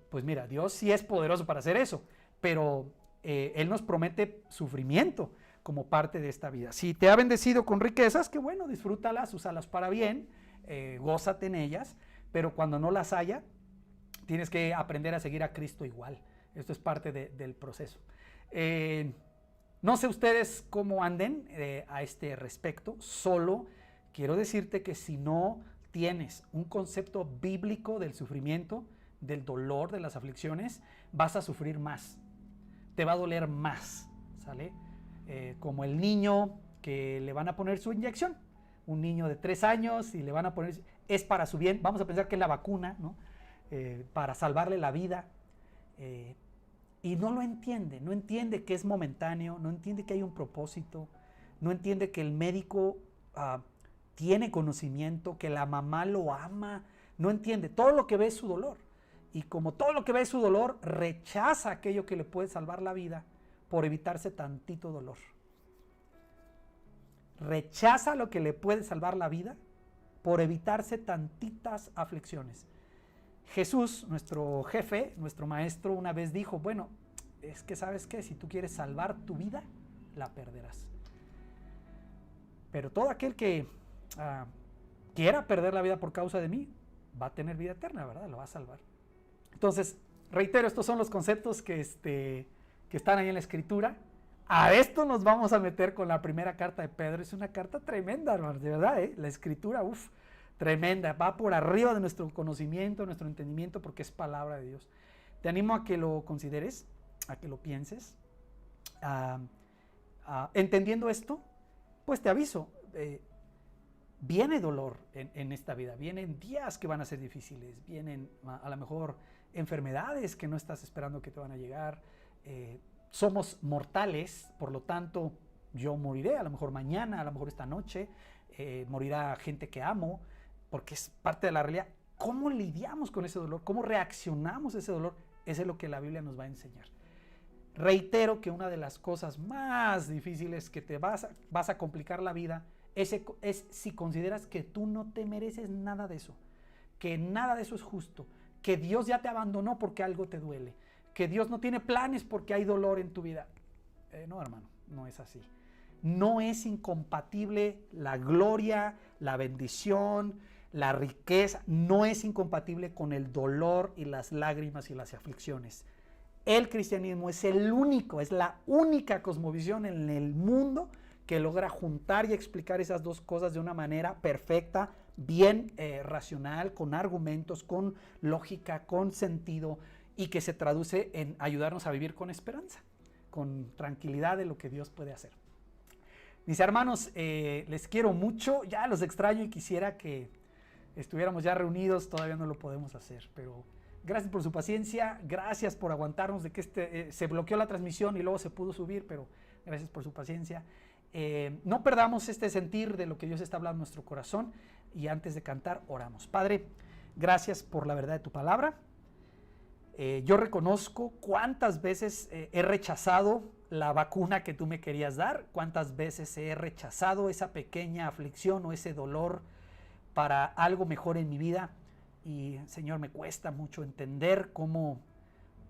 Pues mira, Dios sí es poderoso para hacer eso, pero Él nos promete sufrimiento como parte de esta vida. Si te ha bendecido con riquezas, que bueno, disfrútalas, úsalas para bien, gózate en ellas, pero cuando no las haya, tienes que aprender a seguir a Cristo igual. Esto es parte del proceso. No sé ustedes cómo anden a este respecto, solo quiero decirte que si no tienes un concepto bíblico del sufrimiento, del dolor, de las aflicciones, vas a sufrir más, te va a doler más, ¿sale? Como el niño que le van a poner su inyección, un niño de 3 años y le van a poner, es para su bien, vamos a pensar que es la vacuna, ¿no? Para salvarle la vida, y no lo entiende, no entiende que es momentáneo, no entiende que hay un propósito, no entiende que el médico tiene conocimiento, que la mamá lo ama, no entiende, todo lo que ve es su dolor, y como todo lo que ve es su dolor, rechaza aquello que le puede salvar la vida por evitarse tantito dolor. Rechaza lo que le puede salvar la vida por evitarse tantitas aflicciones. Jesús, nuestro jefe, nuestro maestro, una vez dijo, bueno, es que ¿sabes qué? Si tú quieres salvar tu vida, la perderás. Pero todo aquel que quiera perder la vida por causa de mí, va a tener vida eterna, ¿verdad? Lo va a salvar. Entonces, reitero, estos son los conceptos que están ahí en la Escritura. A esto nos vamos a meter con la primera carta de Pedro. Es una carta tremenda, hermanos, de verdad, la Escritura, tremenda, va por arriba de nuestro conocimiento, nuestro entendimiento, porque es palabra de Dios. Te animo a que lo consideres, a que lo pienses. Entendiendo esto, pues te aviso, viene dolor en esta vida, vienen días que van a ser difíciles, vienen a lo mejor enfermedades que no estás esperando que te van a llegar. Somos mortales, por lo tanto yo moriré, a lo mejor mañana, a lo mejor esta noche, morirá gente que amo, porque es parte de la realidad. ¿Cómo lidiamos con ese dolor? ¿Cómo reaccionamos a ese dolor? Eso es lo que la Biblia nos va a enseñar. Reitero que una de las cosas más difíciles que te vas a complicar la vida es si consideras que tú no te mereces nada de eso, que nada de eso es justo, que Dios ya te abandonó porque algo te duele, que Dios no tiene planes porque hay dolor en tu vida. No, hermano, no es así. No es incompatible la gloria, la bendición, la riqueza, no es incompatible con el dolor y las lágrimas y las aflicciones. El cristianismo es la única cosmovisión en el mundo que logra juntar y explicar esas dos cosas de una manera perfecta, bien racional, con argumentos, con lógica, con sentido, y que se traduce en ayudarnos a vivir con esperanza, con tranquilidad de lo que Dios puede hacer. Mis hermanos, les quiero mucho, ya los extraño y quisiera que estuviéramos ya reunidos, todavía no lo podemos hacer, pero gracias por su paciencia, gracias por aguantarnos de que se bloqueó la transmisión y luego se pudo subir, pero gracias por su paciencia. No perdamos este sentir de lo que Dios está hablando en nuestro corazón, y antes de cantar, oramos. Padre, gracias por la verdad de tu palabra. Yo reconozco cuántas veces he rechazado la vacuna que tú me querías dar, cuántas veces he rechazado esa pequeña aflicción o ese dolor para algo mejor en mi vida. Y Señor, me cuesta mucho entender cómo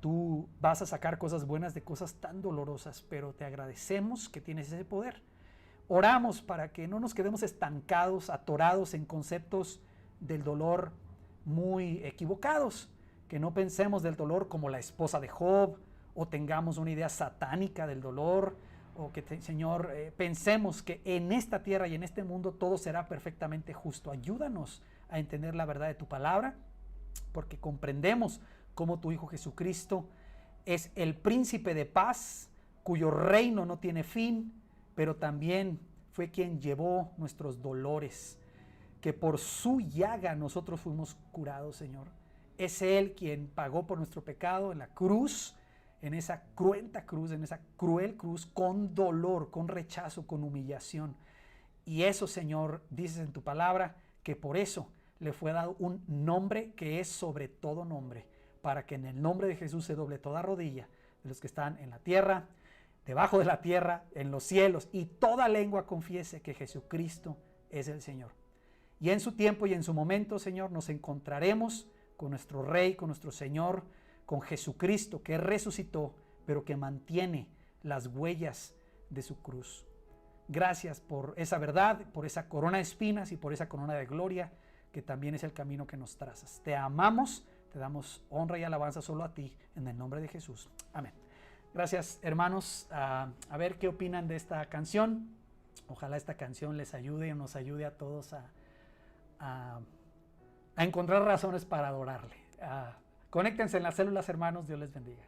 tú vas a sacar cosas buenas de cosas tan dolorosas, pero te agradecemos que tienes ese poder. Oramos para que no nos quedemos estancados, atorados en conceptos del dolor muy equivocados, que no pensemos del dolor como la esposa de Job, o tengamos una idea satánica del dolor, o que, Señor, pensemos que en esta tierra y en este mundo todo será perfectamente justo. Ayúdanos a entender la verdad de tu palabra, porque comprendemos cómo tu Hijo Jesucristo es el príncipe de paz, cuyo reino no tiene fin, pero también fue quien llevó nuestros dolores, que por su llaga nosotros fuimos curados, Señor. Es Él quien pagó por nuestro pecado en la cruz, en esa cruenta cruz, en esa cruel cruz, con dolor, con rechazo, con humillación. Y eso, Señor, dices en tu palabra, que por eso le fue dado un nombre que es sobre todo nombre, para que en el nombre de Jesús se doble toda rodilla de los que están en la tierra, debajo de la tierra, en los cielos, y toda lengua confiese que Jesucristo es el Señor. Y en su tiempo y en su momento, Señor, nos encontraremos con nuestro Rey, con nuestro Señor, con Jesucristo, que resucitó, pero que mantiene las huellas de su cruz. Gracias por esa verdad, por esa corona de espinas y por esa corona de gloria, que también es el camino que nos trazas. Te amamos, te damos honra y alabanza solo a ti, en el nombre de Jesús. Amén. Gracias, hermanos. A ver qué opinan de esta canción. Ojalá esta canción les ayude o nos ayude a todos a encontrar razones para adorarle. Conéctense en las células, hermanos. Dios les bendiga.